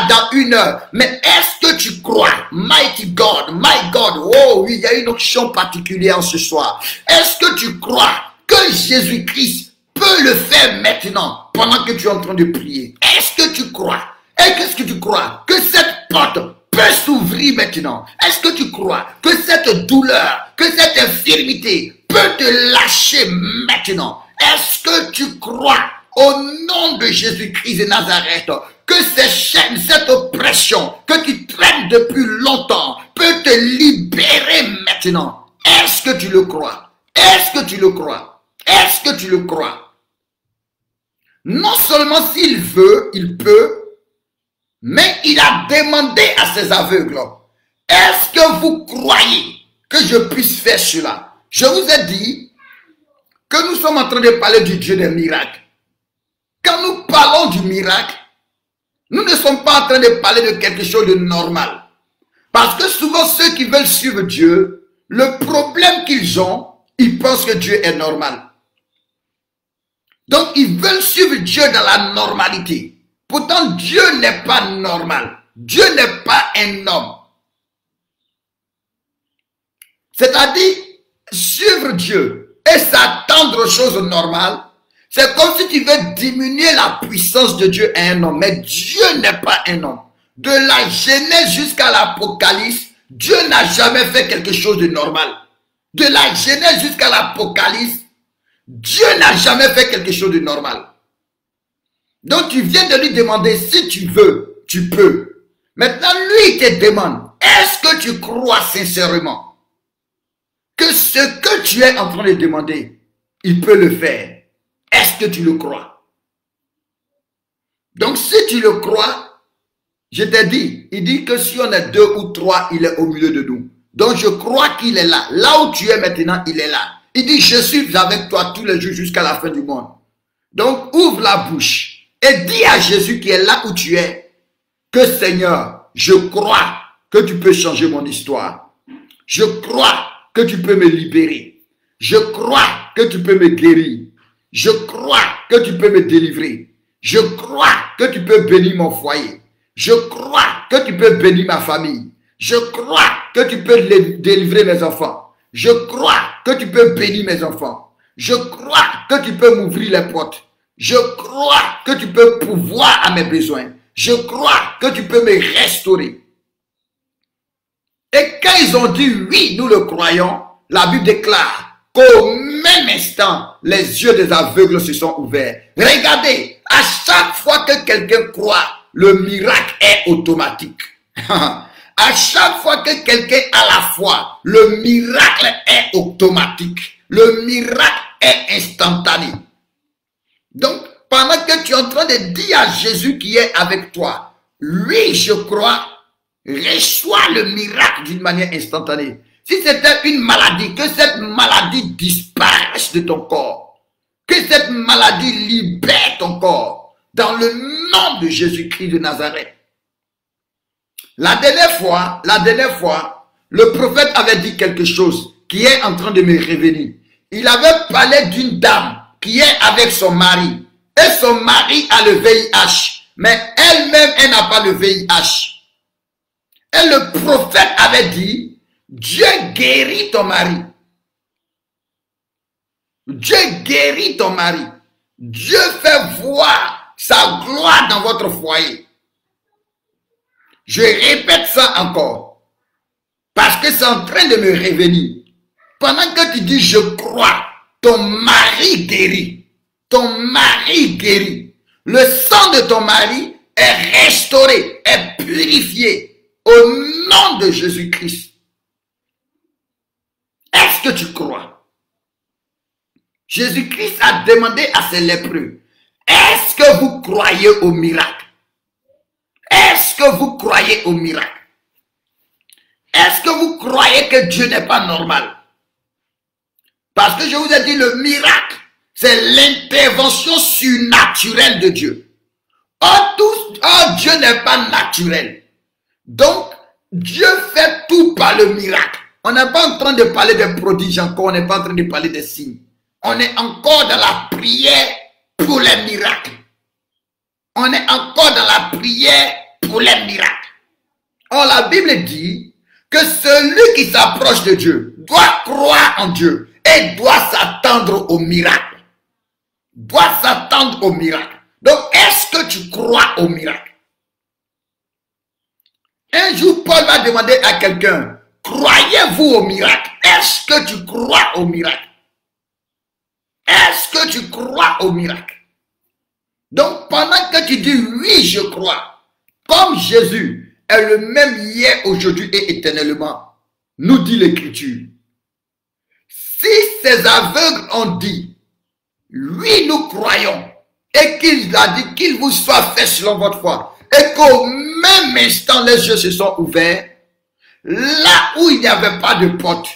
dans 1 heure, mais est-ce que tu crois, mighty God, my God, oh oui, il y a une option particulière ce soir. Est-ce que tu crois que Jésus-Christ peut le faire maintenant, pendant que tu es en train de prier? Est-ce que tu crois? Et qu'est-ce que tu crois? Que cette porte peut s'ouvrir maintenant. Est-ce que tu crois que cette douleur, que cette infirmité peut te lâcher maintenant? Est-ce que tu crois au nom de Jésus-Christ de Nazareth que ces chaînes, cette oppression que tu traînes depuis longtemps peut te libérer maintenant? Est-ce que tu le crois? Est-ce que tu le crois? Est-ce que tu le crois? Non seulement s'il veut, il peut, mais il a demandé à ses aveugles, est-ce que vous croyez que je puisse faire cela? Je vous ai dit que nous sommes en train de parler du Dieu des miracles. Quand nous parlons du miracle, nous ne sommes pas en train de parler de quelque chose de normal. Parce que souvent ceux qui veulent suivre Dieu, le problème qu'ils ont, ils pensent que Dieu est normal. Donc ils veulent suivre Dieu dans la normalité. Pourtant, Dieu n'est pas normal. Dieu n'est pas un homme. C'est-à-dire, suivre Dieu et s'attendre aux choses normales, c'est comme si tu veux diminuer la puissance de Dieu à un homme. Mais Dieu n'est pas un homme. De la Genèse jusqu'à l'Apocalypse, Dieu n'a jamais fait quelque chose de normal. De la Genèse jusqu'à l'Apocalypse, Dieu n'a jamais fait quelque chose de normal. Donc tu viens de lui demander, si tu veux, tu peux. Maintenant, lui, il te demande, est-ce que tu crois sincèrement que ce que tu es en train de demander, il peut le faire? Est-ce que tu le crois? Donc si tu le crois, je t'ai dit, il dit que si on est 2 ou 3, il est au milieu de nous. Donc je crois qu'il est là. Là où tu es maintenant, il est là. Il dit, je suis avec toi tous les jours jusqu'à la fin du monde. Donc ouvre la bouche et dis à Jésus qui est là où tu es, que Seigneur, je crois que tu peux changer mon histoire. Je crois que tu peux me libérer. Je crois que tu peux me guérir. Je crois que tu peux me délivrer. Je crois que tu peux bénir mon foyer. Je crois que tu peux bénir ma famille. Je crois que tu peux délivrer mes enfants. Je crois que tu peux bénir mes enfants. Je crois que tu peux m'ouvrir les portes. Je crois que tu peux pourvoir à mes besoins. Je crois que tu peux me restaurer. Et quand ils ont dit oui, nous le croyons, la Bible déclare qu'au même instant, les yeux des aveugles se sont ouverts. Regardez, à chaque fois que quelqu'un croit, le miracle est automatique. À chaque fois que quelqu'un a la foi, le miracle est automatique. Le miracle est instantané. Donc, pendant que tu es en train de dire à Jésus qui est avec toi, oui, je crois, reçois le miracle d'une manière instantanée. Si c'était une maladie, que cette maladie disparaisse de ton corps. Que cette maladie libère ton corps. Dans le nom de Jésus-Christ de Nazareth. La dernière fois, le prophète avait dit quelque chose qui est en train de me revenir. Il avait parlé d'une dame qui est avec son mari. Et son mari a le VIH. Mais elle-même, elle n'a pas le VIH. Et le prophète avait dit, Dieu guérit ton mari. Dieu guérit ton mari. Dieu fait voir sa gloire dans votre foyer. Je répète ça encore. Parce que c'est en train de me revenir. Pendant que tu dis je crois, ton mari guérit. Ton mari guérit. Le sang de ton mari est restauré, est purifié. Au nom de Jésus-Christ. Est-ce que tu crois? Jésus-Christ a demandé à ses lépreux, est-ce que vous croyez au miracle? Est-ce que vous croyez au miracle? Est-ce que vous croyez que Dieu n'est pas normal? Parce que je vous ai dit, le miracle, c'est l'intervention surnaturelle de Dieu. Dieu n'est pas naturel. Donc, Dieu fait tout par le miracle. On n'est pas en train de parler des prodiges encore, on n'est pas en train de parler des signes. On est encore dans la prière pour les miracles. On est encore dans la prière pour les miracles. Or, la Bible dit que celui qui s'approche de Dieu doit croire en Dieu et doit s'attendre au miracle. Doit s'attendre au miracle. Donc, est-ce que tu crois au miracle? Un jour, Paul va demander à quelqu'un, croyez-vous au miracle? Est-ce que tu crois au miracle? Est-ce que tu crois au miracle? Donc, pendant que tu dis oui, je crois, comme Jésus est le même hier, aujourd'hui et éternellement, nous dit l'Écriture. Si ces aveugles ont dit, oui, nous croyons, et qu'il a dit qu'il vous soit fait selon votre foi, et qu'au même instant, les yeux se sont ouverts, là où il n'y avait pas de porte,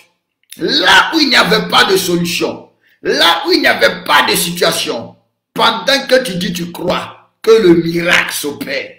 là où il n'y avait pas de solution, là où il n'y avait pas de situation, pendant que tu dis tu crois que le miracle s'opère,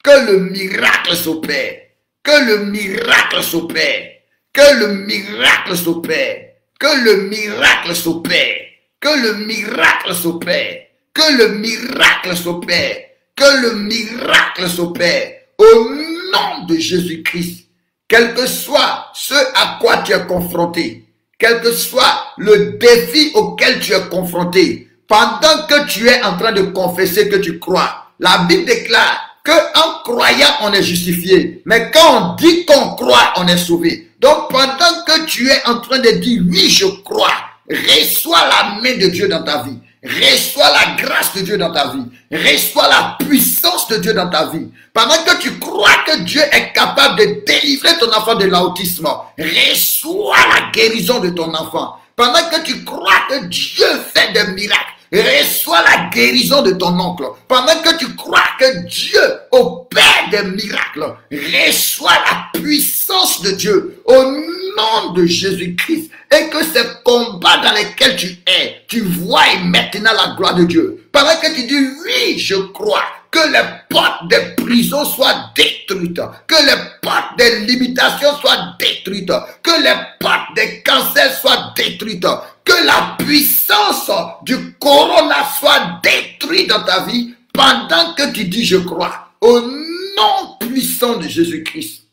que le miracle s'opère, que le miracle s'opère, que le miracle s'opère, que le miracle s'opère, que le miracle s'opère, que le miracle s'opère, que le miracle s'opère, au nom de Jésus-Christ, quel que soit ce à quoi tu es confronté, quel que soit le défi auquel tu es confronté, pendant que tu es en train de confesser que tu crois, la Bible déclare qu'en croyant, on est justifié. Mais quand on dit qu'on croit, on est sauvé. Donc, pendant que tu es en train de dire, oui, je crois, reçois la main de Dieu dans ta vie. Reçois la grâce de Dieu dans ta vie. Reçois la puissance de Dieu dans ta vie. Pendant que tu crois que Dieu est capable de délivrer ton enfant de l'autisme, reçois la guérison de ton enfant. Pendant que tu crois que Dieu fait des miracles, reçois la guérison de ton oncle. Pendant que tu crois que Dieu opère des miracles, reçois la puissance de Dieu au nom de Jésus-Christ. Et que ces combats dans lesquels tu es, tu vois maintenant la gloire de Dieu. Pendant que tu dis oui, je crois, Que les portes des prisons soient détruites. Que les portes des limitations soient détruites. Que les portes des cancers soient détruites. Que la puissance du corona soit détruite dans ta vie pendant que tu dis je crois. Au nom puissant de Jésus-Christ.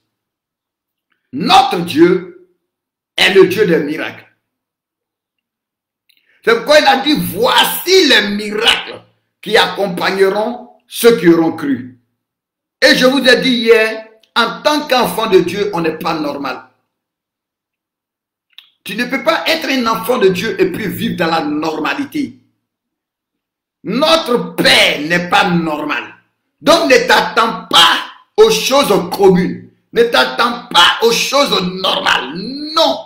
Notre Dieu est le Dieu des miracles. C'est pourquoi il a dit, voici les miracles qui accompagneront ceux qui auront cru. Et je vous ai dit hier, en tant qu'enfant de Dieu, on n'est pas normal. Tu ne peux pas être un enfant de Dieu et puis vivre dans la normalité. Notre Père n'est pas normal. Donc ne t'attends pas aux choses communes. Ne t'attends pas aux choses normales. Non.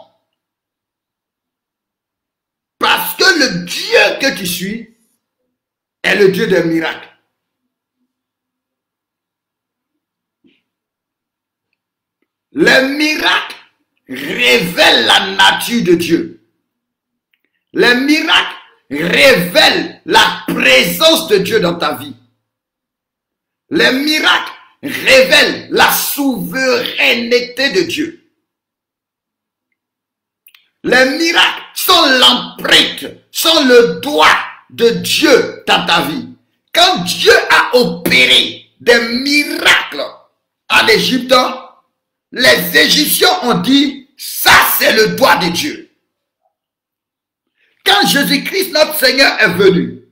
Parce que le Dieu que tu suis est le Dieu des miracles. Les miracles révèlent la nature de Dieu. Les miracles révèlent la présence de Dieu dans ta vie. Les miracles révèlent la souveraineté de Dieu. Les miracles sont l'empreinte, sont le doigt de Dieu dans ta vie. Quand Dieu a opéré des miracles en Égypte, les Égyptiens ont dit, ça c'est le doigt de Dieu. Quand Jésus-Christ, notre Seigneur, est venu,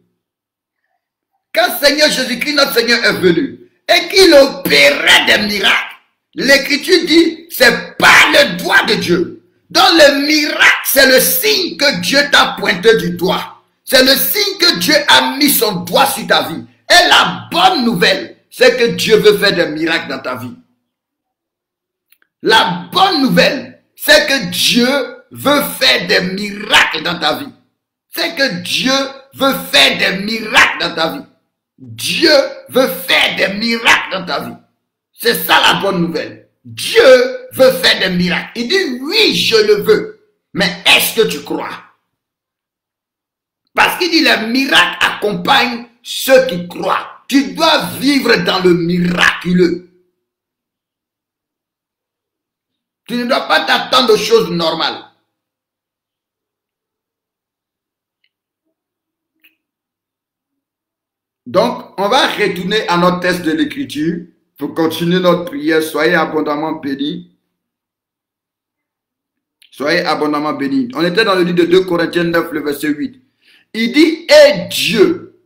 quand Seigneur Jésus-Christ, notre Seigneur, est venu, et qu'il opérait des miracles, l'Écriture dit, c'est pas le doigt de Dieu. Dans le miracle, c'est le signe que Dieu t'a pointé du doigt. C'est le signe que Dieu a mis son doigt sur ta vie. Et la bonne nouvelle, c'est que Dieu veut faire des miracles dans ta vie. La bonne nouvelle, c'est que Dieu veut faire des miracles dans ta vie. C'est que Dieu veut faire des miracles dans ta vie. Dieu veut faire des miracles dans ta vie. C'est ça la bonne nouvelle. Dieu veut faire des miracles. Il dit, oui, je le veux. Mais est-ce que tu crois? Parce qu'il dit, les miracles accompagnent ceux qui croient. Tu dois vivre dans le miraculeux. Tu ne dois pas t'attendre aux choses normales. Donc, on va retourner à notre texte de l'Écriture pour continuer notre prière. Soyez abondamment bénis. Soyez abondamment bénis. On était dans le livre de 2 Corinthiens 9, le verset 8. Il dit, et Dieu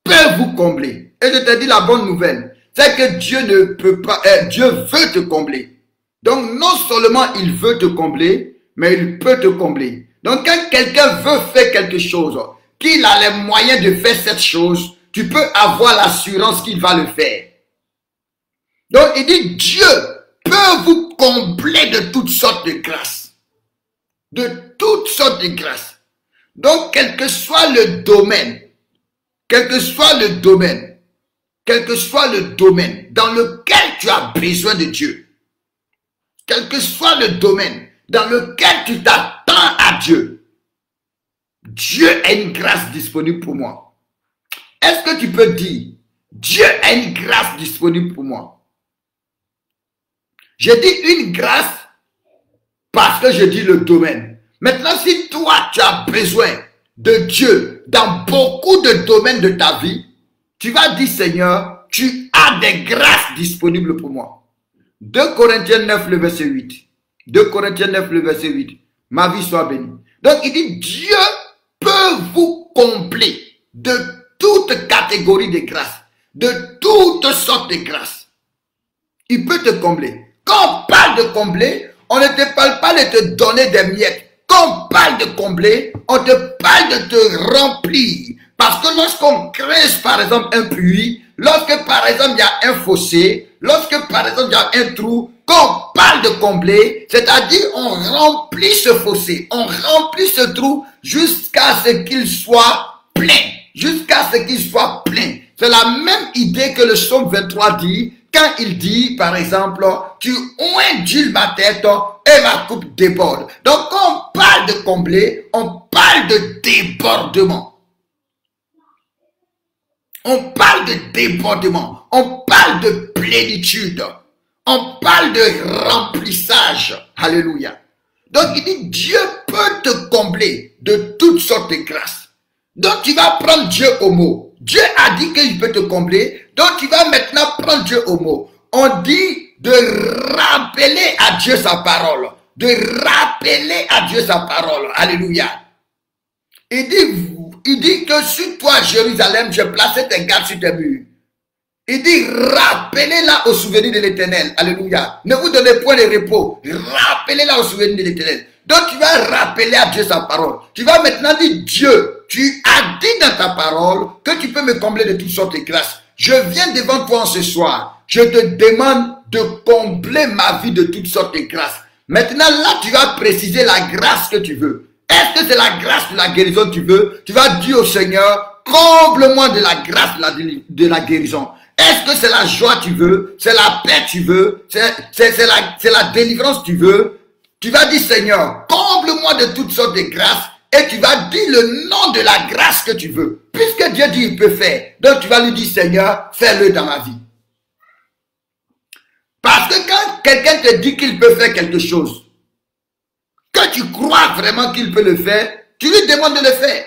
peut vous combler. Et je te dis la bonne nouvelle, c'est que Dieu ne peut pas, Dieu veut te combler. Donc, non seulement il veut te combler, mais il peut te combler. Donc, quand quelqu'un veut faire quelque chose, qu'il a les moyens de faire cette chose, tu peux avoir l'assurance qu'il va le faire. Donc, il dit, Dieu peut vous combler de toutes sortes de grâces. De toutes sortes de grâces. Donc, quel que soit le domaine, quel que soit le domaine, quel que soit le domaine dans lequel tu as besoin de Dieu, quel que soit le domaine dans lequel tu t'attends à Dieu, Dieu a une grâce disponible pour moi. Est-ce que tu peux dire, Dieu a une grâce disponible pour moi? J'ai dit une grâce parce que je dis le domaine. Maintenant, si toi, tu as besoin de Dieu dans beaucoup de domaines de ta vie, tu vas dire, Seigneur, tu as des grâces disponibles pour moi. 2 Corinthiens 9, le verset 8. 2 Corinthiens 9, le verset 8. Ma vie soit bénie. Donc, il dit, Dieu peut vous combler de toute catégorie de grâces, de toutes sortes de grâces. Il peut te combler. Quand on parle de combler, on ne te parle pas de te donner des miettes. Quand on parle de combler, on te parle de te remplir. Parce que lorsqu'on creuse par exemple un puits, lorsque par exemple il y a un fossé, lorsque par exemple il y a un trou, quand on parle de combler, c'est-à-dire on remplit ce fossé, on remplit ce trou jusqu'à ce qu'il soit plein. Jusqu'à ce qu'il soit plein. C'est la même idée que le psaume 23 dit, quand il dit, par exemple, tu oindules ma tête et ma coupe déborde. Donc, quand on parle de combler, on parle de débordement. On parle de débordement. On parle de plénitude. On parle de remplissage. Alléluia. Donc il dit, Dieu peut te combler de toutes sortes de grâces. Donc tu vas prendre Dieu au mot. Dieu a dit qu'il peut te combler. Donc tu vas maintenant prendre Dieu au mot. On dit de rappeler à Dieu sa parole. De rappeler à Dieu sa parole. Alléluia. Il dit que sur toi, Jérusalem, j'ai placé tes gardes sur tes murs. Il dit, rappelez-la au souvenir de l'Éternel. Alléluia. Ne vous donnez point de repos. Rappelez-la au souvenir de l'Éternel. Donc tu vas rappeler à Dieu sa parole. Tu vas maintenant dire, Dieu, tu as dit dans ta parole que tu peux me combler de toutes sortes de grâces. Je viens devant toi ce soir. Je te demande de combler ma vie de toutes sortes de grâces. Maintenant, là, tu vas préciser la grâce que tu veux. Est-ce que c'est la grâce de la guérison que tu veux? Tu vas dire au Seigneur, comble-moi de la grâce de la guérison. Est-ce que c'est la joie que tu veux? C'est la paix que tu veux? C'est la délivrance que tu veux? Tu vas dire, Seigneur, comble-moi de toutes sortes de grâces. Et tu vas dire le nom de la grâce que tu veux. Puisque Dieu dit il peut faire. Donc tu vas lui dire, Seigneur, fais-le dans ma vie. Parce que quand quelqu'un te dit qu'il peut faire quelque chose, que tu crois vraiment qu'il peut le faire, tu lui demandes de le faire.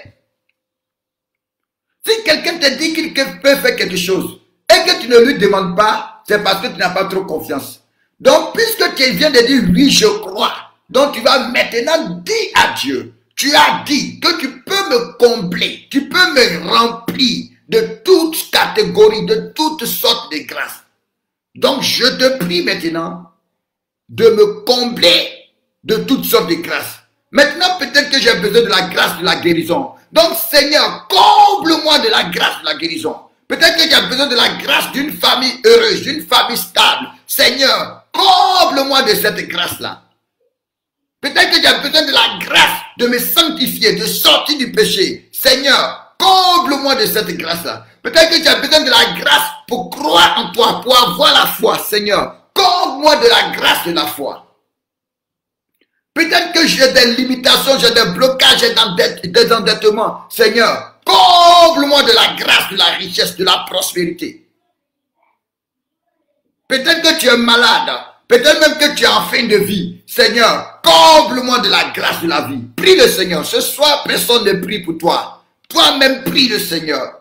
Si quelqu'un te dit qu'il peut faire quelque chose et que tu ne lui demandes pas, c'est parce que tu n'as pas trop confiance. Donc, puisque tu viens de dire oui, je crois, donc tu vas maintenant dire à Dieu, tu as dit que tu peux me combler, tu peux me remplir de toutes catégories, de toutes sortes de grâces. Donc, je te prie maintenant de me combler de toutes sortes de grâces. Maintenant, peut-être que j'ai besoin de la grâce de la guérison. Donc, Seigneur, comble-moi de la grâce de la guérison. Peut-être que j'ai besoin de la grâce d'une famille heureuse, d'une famille stable. Seigneur, comble-moi de cette grâce-là. Peut-être que j'ai besoin de la grâce de me sanctifier, de sortir du péché. Seigneur, comble-moi de cette grâce-là. Peut-être que j'ai besoin de la grâce pour croire en toi, pour avoir la foi. Seigneur, comble-moi de la grâce de la foi. Peut-être que j'ai des limitations, j'ai des blocages, j'ai des endettements. Seigneur, comble-moi de la grâce, de la richesse, de la prospérité. Peut-être que tu es malade. Peut-être même que tu es en fin de vie. Seigneur, comble-moi de la grâce de la vie. Prie le Seigneur. Ce soir, personne ne prie pour toi. Toi-même, prie le Seigneur.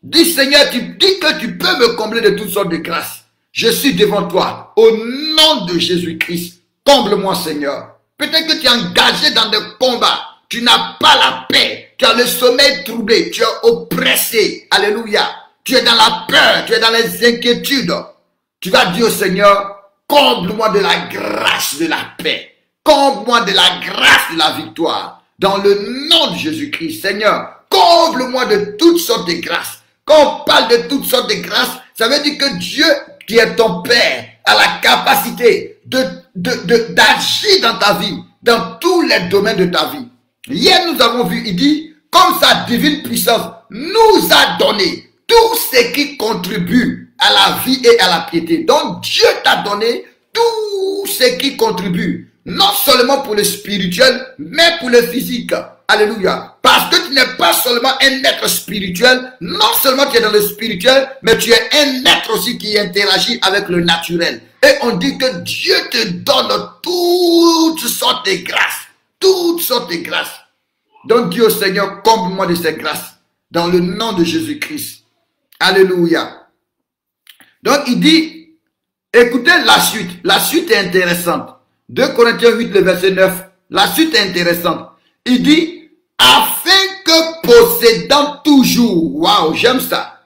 Dis, Seigneur, tu dis que tu peux me combler de toutes sortes de grâces. Je suis devant toi. Au nom de Jésus-Christ, comble-moi, Seigneur. Peut-être que tu es engagé dans des combats. Tu n'as pas la paix. Tu as le sommeil troublé. Tu es oppressé. Alléluia. Tu es dans la peur. Tu es dans les inquiétudes. Tu vas dire au Seigneur, comble-moi de la grâce de la paix. Comble-moi de la grâce de la victoire. Dans le nom de Jésus-Christ, Seigneur, comble-moi de toutes sortes de grâces. Quand on parle de toutes sortes de grâces, ça veut dire que Dieu, qui est ton Père, a la capacité d'agir dans ta vie, dans tous les domaines de ta vie. Hier, nous avons vu, il dit, comme sa divine puissance nous a donné tout ce qui contribue à la vie et à la piété. Donc, Dieu t'a donné tout ce qui contribue, non seulement pour le spirituel, mais pour le physique. Alléluia. Parce que tu n'es pas seulement un être spirituel, non seulement tu es dans le spirituel, mais tu es un être aussi qui interagit avec le naturel. Et on dit que Dieu te donne toutes sortes de grâces. Toutes sortes de grâces. Donc Dieu Seigneur, comble-moi de ces grâces. Dans le nom de Jésus-Christ. Alléluia. Donc il dit, écoutez la suite. La suite est intéressante. 2 Corinthiens 8, le verset 9. La suite est intéressante. Il dit, afin que possédant toujours, waouh, j'aime ça.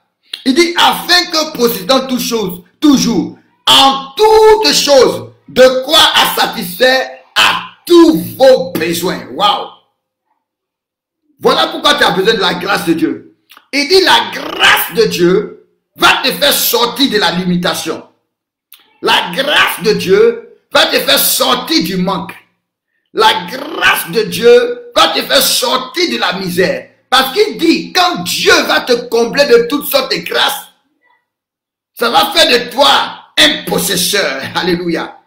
Il dit, afin que possédant toutes choses, toujours, en toutes choses, de quoi à satisfaire à tous vos besoins. Waouh. Voilà pourquoi tu as besoin de la grâce de Dieu. Il dit, la grâce de Dieu va te faire sortir de la limitation. La grâce de Dieu va te faire sortir du manque. La grâce de Dieu va te faire sortir de la misère. Parce qu'il dit, quand Dieu va te combler de toutes sortes de grâces, ça va faire de toi un possesseur. Alléluia.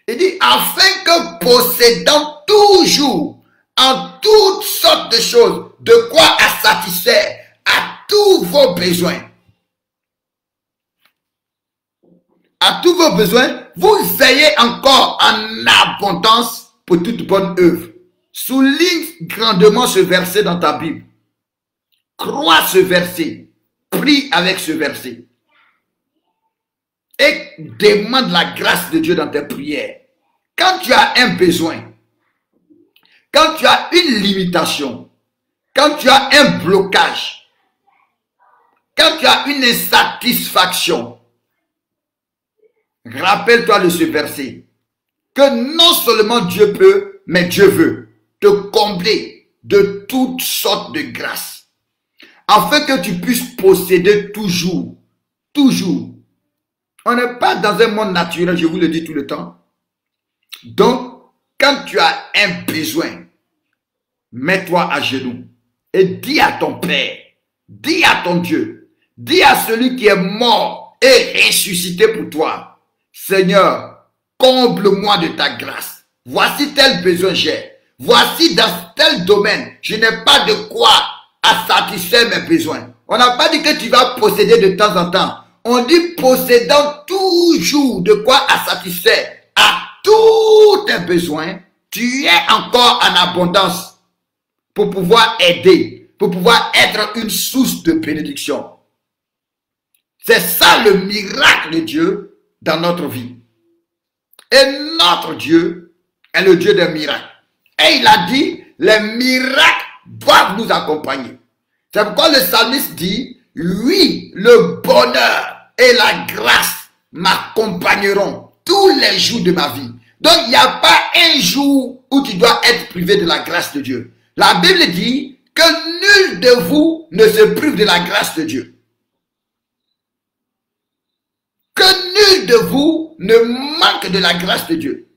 Il dit, afin que possédant toujours, en toutes sortes de choses, de quoi à satisfaire à tous vos besoins. À tous vos besoins, vous ayez encore en abondance pour toute bonne œuvre. Souligne grandement ce verset dans ta Bible. Crois ce verset. Prie avec ce verset. Et demande la grâce de Dieu dans tes prières. Quand tu as un besoin, quand tu as une limitation, quand tu as un blocage, quand tu as une insatisfaction, rappelle-toi de ce verset. Que non seulement Dieu peut, mais Dieu veut te combler de toutes sortes de grâces. Afin que tu puisses posséder toujours. On n'est pas dans un monde naturel, je vous le dis tout le temps. Donc, quand tu as un besoin, mets-toi à genoux et dis à ton Père, dis à ton Dieu, dis à celui qui est mort et ressuscité pour toi, Seigneur, comble-moi de ta grâce. Voici tel besoin j'ai. Voici dans tel domaine, je n'ai pas de quoi à satisfaire mes besoins. On n'a pas dit que tu vas posséder de temps en temps. On dit possédant toujours de quoi à satisfaire à tous tes besoins. Tu es encore en abondance pour pouvoir aider, pour pouvoir être une source de bénédiction. C'est ça le miracle de Dieu dans notre vie. Et notre Dieu est le Dieu des miracles. Et il a dit, les miracles doivent nous accompagner. C'est pourquoi le psalmiste dit, oui, le bonheur et la grâce m'accompagneront tous les jours de ma vie. Donc, il n'y a pas un jour où tu dois être privé de la grâce de Dieu. La Bible dit que nul de vous ne se prive de la grâce de Dieu. Que nul de vous ne manque de la grâce de Dieu.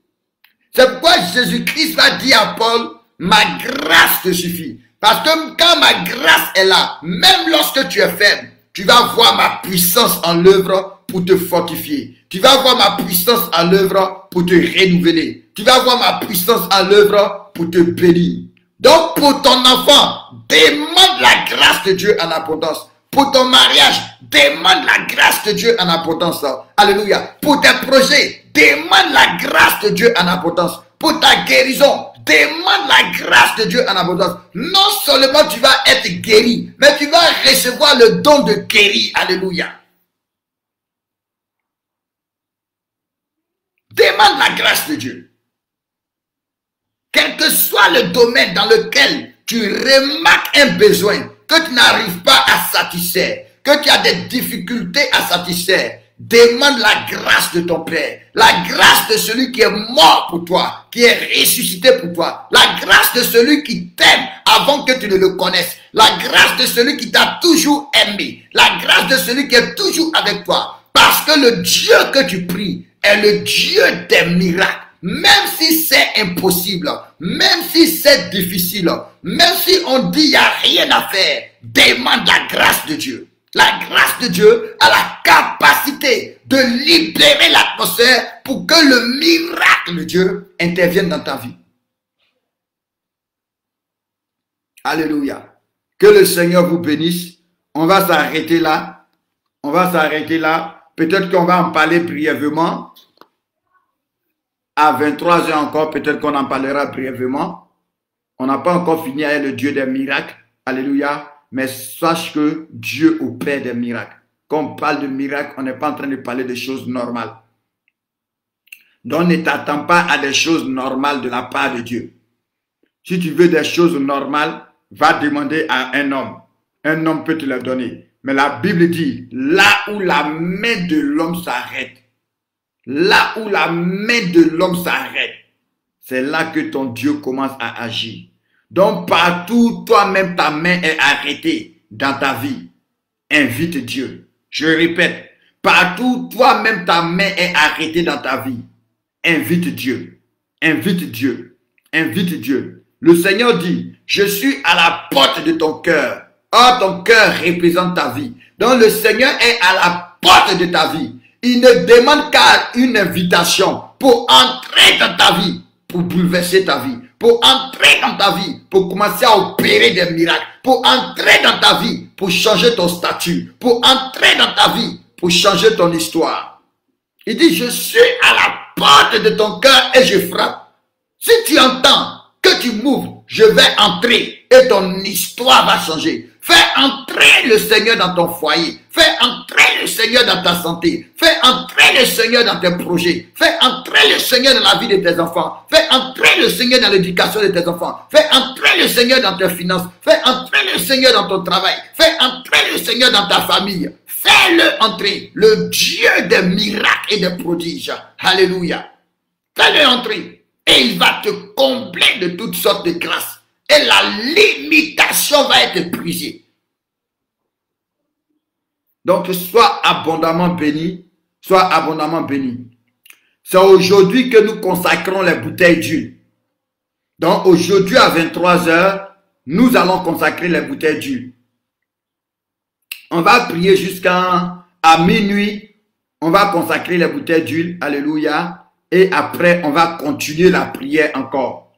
C'est pourquoi Jésus-Christ va dire à Paul, ma grâce te suffit. Parce que quand ma grâce est là, même lorsque tu es faible, tu vas voir ma puissance en œuvre pour te fortifier. Tu vas voir ma puissance en œuvre pour te renouveler. Tu vas voir ma puissance en œuvre pour te bénir. Donc pour ton enfant, demande la grâce de Dieu en abondance. Pour ton mariage, demande la grâce de Dieu en abondance. Alléluia. Pour tes projets, demande la grâce de Dieu en abondance. Pour ta guérison, demande la grâce de Dieu en abondance. Non seulement tu vas être guéri, mais tu vas recevoir le don de guérir. Alléluia. Demande la grâce de Dieu. Quel que soit le domaine dans lequel tu remarques un besoin que tu n'arrives pas à satisfaire, que tu as des difficultés à satisfaire, demande la grâce de ton Père, la grâce de celui qui est mort pour toi, qui est ressuscité pour toi, la grâce de celui qui t'aime avant que tu ne le connaisses, la grâce de celui qui t'a toujours aimé, la grâce de celui qui est toujours avec toi. Parce que le Dieu que tu pries est le Dieu des miracles. Même si c'est impossible, même si c'est difficile, même si on dit il n'y a rien à faire, demande la grâce de Dieu. La grâce de Dieu a la capacité de libérer l'atmosphère pour que le miracle de Dieu intervienne dans ta vie. Alléluia. Que le Seigneur vous bénisse. On va s'arrêter là. Peut-être qu'on va en parler brièvement. À 23 h encore, peut-être qu'on en parlera brièvement. On n'a pas encore fini avec le Dieu des miracles. Alléluia. Mais sache que Dieu opère des miracles. Quand on parle de miracles, on n'est pas en train de parler de choses normales. Donc ne t'attends pas à des choses normales de la part de Dieu. Si tu veux des choses normales, va demander à un homme. Un homme peut te les donner. Mais la Bible dit, là où la main de l'homme s'arrête, là où la main de l'homme s'arrête, c'est là que ton Dieu commence à agir. Donc partout, toi-même, ta main est arrêtée dans ta vie. Invite Dieu. Je répète, partout, toi-même, ta main est arrêtée dans ta vie. Invite Dieu. Invite Dieu. Invite Dieu. Le Seigneur dit, je suis à la porte de ton cœur. Or, ton cœur représente ta vie. Donc le Seigneur est à la porte de ta vie. Il ne demande qu'à une invitation pour entrer dans ta vie, pour bouleverser ta vie, pour entrer dans ta vie, pour commencer à opérer des miracles, pour entrer dans ta vie, pour changer ton statut, pour entrer dans ta vie, pour changer ton histoire. Il dit, je suis à la porte de ton cœur et je frappe. Si tu entends que tu m'ouvres, je vais entrer et ton histoire va changer. Fais entrer le Seigneur dans ton foyer. Fais entrer le Seigneur dans ta santé. Fais entrer le Seigneur dans tes projets. Fais entrer le Seigneur dans la vie de tes enfants. Fais entrer le Seigneur dans l'éducation de tes enfants. Fais entrer le Seigneur dans tes finances. Fais entrer le Seigneur dans ton travail. Fais entrer le Seigneur dans ta famille. Fais-le entrer, le Dieu des miracles et des prodiges. Alléluia. Fais-le entrer et il va te combler de toutes sortes de grâces. Et la limitation va être brisée. Donc, sois abondamment béni. Sois abondamment béni. C'est aujourd'hui que nous consacrons les bouteilles d'huile. Donc, aujourd'hui à 23 h, nous allons consacrer les bouteilles d'huile. On va prier jusqu'à minuit. On va consacrer les bouteilles d'huile. Alléluia. Et après, on va continuer la prière encore.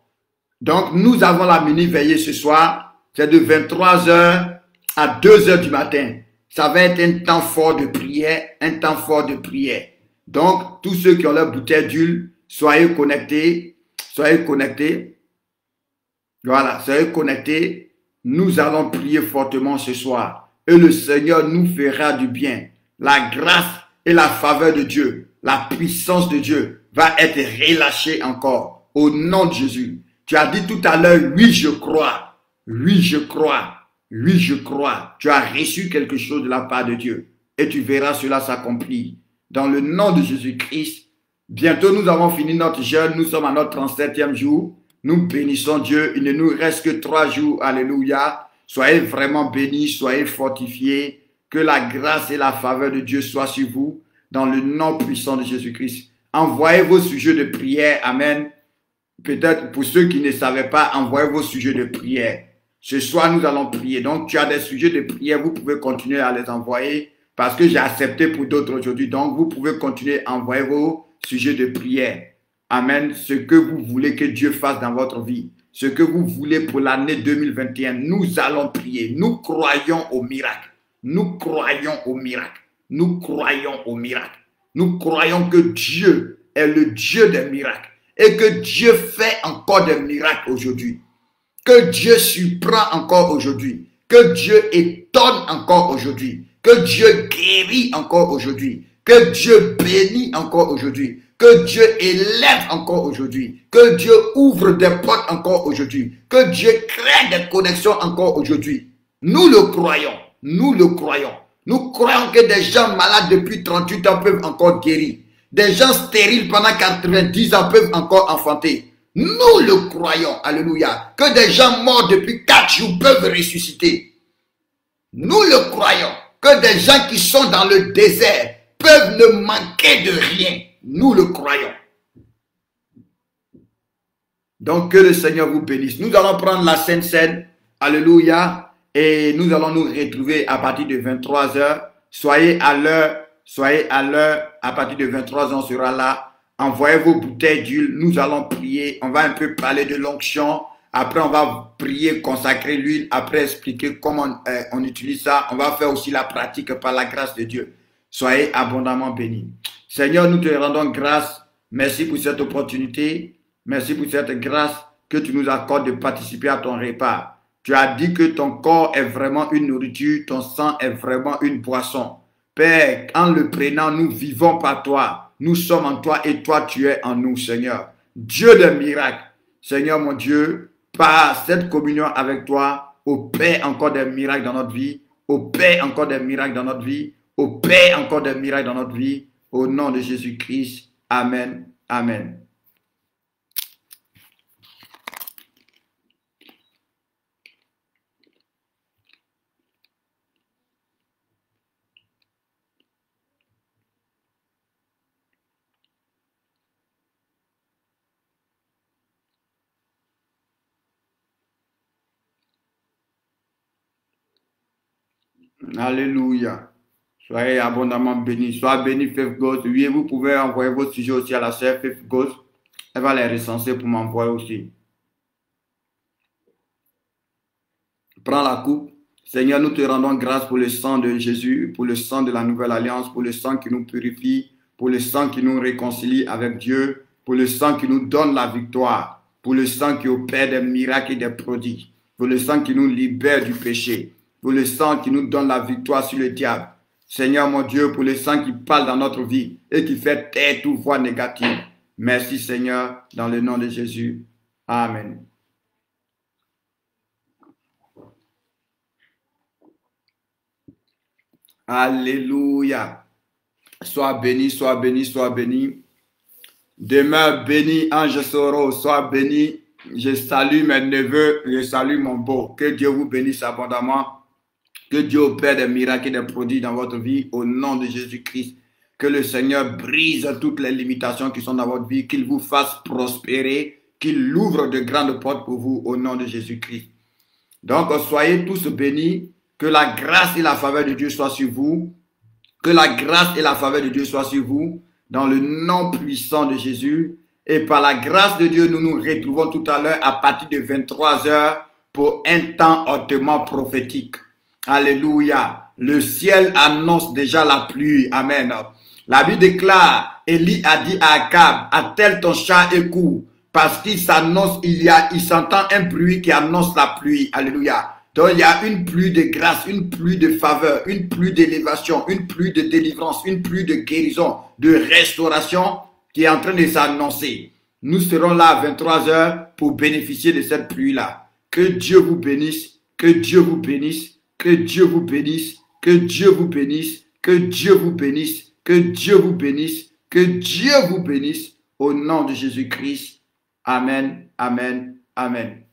Donc, nous avons la mini veillée ce soir. C'est de 23 h à 2 h du matin. Ça va être un temps fort de prière, un temps fort de prière. Donc, tous ceux qui ont leur bouteille d'huile, soyez connectés. Soyez connectés. Voilà, soyez connectés. Nous allons prier fortement ce soir. Et le Seigneur nous fera du bien. La grâce et la faveur de Dieu, la puissance de Dieu va être relâchée encore. Au nom de Jésus. Tu as dit tout à l'heure, oui, je crois. Oui, je crois. Oui, je crois. Tu as reçu quelque chose de la part de Dieu. Et tu verras cela s'accomplir. Dans le nom de Jésus-Christ, bientôt nous avons fini notre jeûne. Nous sommes à notre 37e jour. Nous bénissons Dieu. Il ne nous reste que 3 jours. Alléluia. Soyez vraiment bénis, soyez fortifiés. Que la grâce et la faveur de Dieu soient sur vous. Dans le nom puissant de Jésus-Christ. Envoyez vos sujets de prière. Amen. Peut-être pour ceux qui ne savaient pas, envoyez vos sujets de prière. Ce soir, nous allons prier. Donc, tu as des sujets de prière, vous pouvez continuer à les envoyer parce que j'ai accepté pour d'autres aujourd'hui. Donc, vous pouvez continuer à envoyer vos sujets de prière. Amen. Ce que vous voulez que Dieu fasse dans votre vie, ce que vous voulez pour l'année 2021, nous allons prier. Nous croyons au miracle. Nous croyons au miracle. Nous croyons au miracle. Nous croyons que Dieu est le Dieu des miracles. Et que Dieu fait encore des miracles aujourd'hui. Que Dieu surprend encore aujourd'hui. Que Dieu étonne encore aujourd'hui. Que Dieu guérit encore aujourd'hui. Que Dieu bénit encore aujourd'hui. Que Dieu élève encore aujourd'hui. Que Dieu ouvre des portes encore aujourd'hui. Que Dieu crée des connexions encore aujourd'hui. Nous le croyons. Nous le croyons. Nous croyons que des gens malades depuis 38 ans peuvent encore guérir. Des gens stériles pendant 90 ans peuvent encore enfanter. Nous le croyons. Alléluia. Que des gens morts depuis 4 jours peuvent ressusciter. Nous le croyons. Que des gens qui sont dans le désert peuvent ne manquer de rien. Nous le croyons. Donc que le Seigneur vous bénisse. Nous allons prendre la Sainte Seine. Alléluia. Et nous allons nous retrouver à partir de 23 h. Soyez à l'heure. Soyez à l'heure, à partir de 23 h, on sera là. Envoyez vos bouteilles d'huile, nous allons prier. On va un peu parler de l'onction. Après, on va prier, consacrer l'huile. Après, expliquer comment on utilise ça. On va faire aussi la pratique par la grâce de Dieu. Soyez abondamment bénis. Seigneur, nous te rendons grâce. Merci pour cette opportunité. Merci pour cette grâce que tu nous accordes de participer à ton repas. Tu as dit que ton corps est vraiment une nourriture, ton sang est vraiment une boisson. Père, en le prenant, nous vivons par toi. Nous sommes en toi et toi, tu es en nous, Seigneur. Dieu des miracles. Seigneur, mon Dieu, par cette communion avec toi, opère encore des miracles dans notre vie. Opère encore des miracles dans notre vie. Opère encore des miracles dans notre vie. Au nom de Jésus-Christ. Amen. Amen. Alléluia. Soyez abondamment bénis. Soyez bénis, Faith Ghost. Oui, vous pouvez envoyer vos sujets aussi à la sœur Faith Ghost. Elle va les recenser pour m'envoyer aussi. Prends la coupe. Seigneur, nous te rendons grâce pour le sang de Jésus, pour le sang de la nouvelle alliance, pour le sang qui nous purifie, pour le sang qui nous réconcilie avec Dieu, pour le sang qui nous donne la victoire, pour le sang qui opère des miracles et des prodiges, pour le sang qui nous libère du péché, pour le sang qui nous donne la victoire sur le diable. Seigneur mon Dieu, pour le sang qui parle dans notre vie et qui fait taire toute voix négative. Merci Seigneur, dans le nom de Jésus. Amen. Alléluia. Sois béni, sois béni, sois béni. Demeure béni, ange Soro, sois béni. Je salue mes neveux, je salue mon beau. Que Dieu vous bénisse abondamment. Que Dieu opère des miracles et des prodiges dans votre vie au nom de Jésus-Christ. Que le Seigneur brise toutes les limitations qui sont dans votre vie, qu'il vous fasse prospérer, qu'il ouvre de grandes portes pour vous au nom de Jésus-Christ. Donc, soyez tous bénis. Que la grâce et la faveur de Dieu soient sur vous. Que la grâce et la faveur de Dieu soient sur vous dans le nom puissant de Jésus. Et par la grâce de Dieu, nous nous retrouvons tout à l'heure à partir de 23 heures pour un temps hautement prophétique. Alléluia. Le ciel annonce déjà la pluie. Amen. La Bible déclare, Élie a dit à Akab, attelle ton char et cours, parce qu'il s'annonce, il s'entend un bruit qui annonce la pluie. Alléluia. Donc il y a une pluie de grâce, une pluie de faveur, une pluie d'élévation, une pluie de délivrance, une pluie de guérison, de restauration qui est en train de s'annoncer. Nous serons là à 23 heures pour bénéficier de cette pluie-là. Que Dieu vous bénisse, que Dieu vous bénisse, que Dieu vous bénisse, que Dieu vous bénisse, que Dieu vous bénisse, que Dieu vous bénisse, que Dieu vous bénisse au nom de Jésus-Christ. Amen, amen, amen.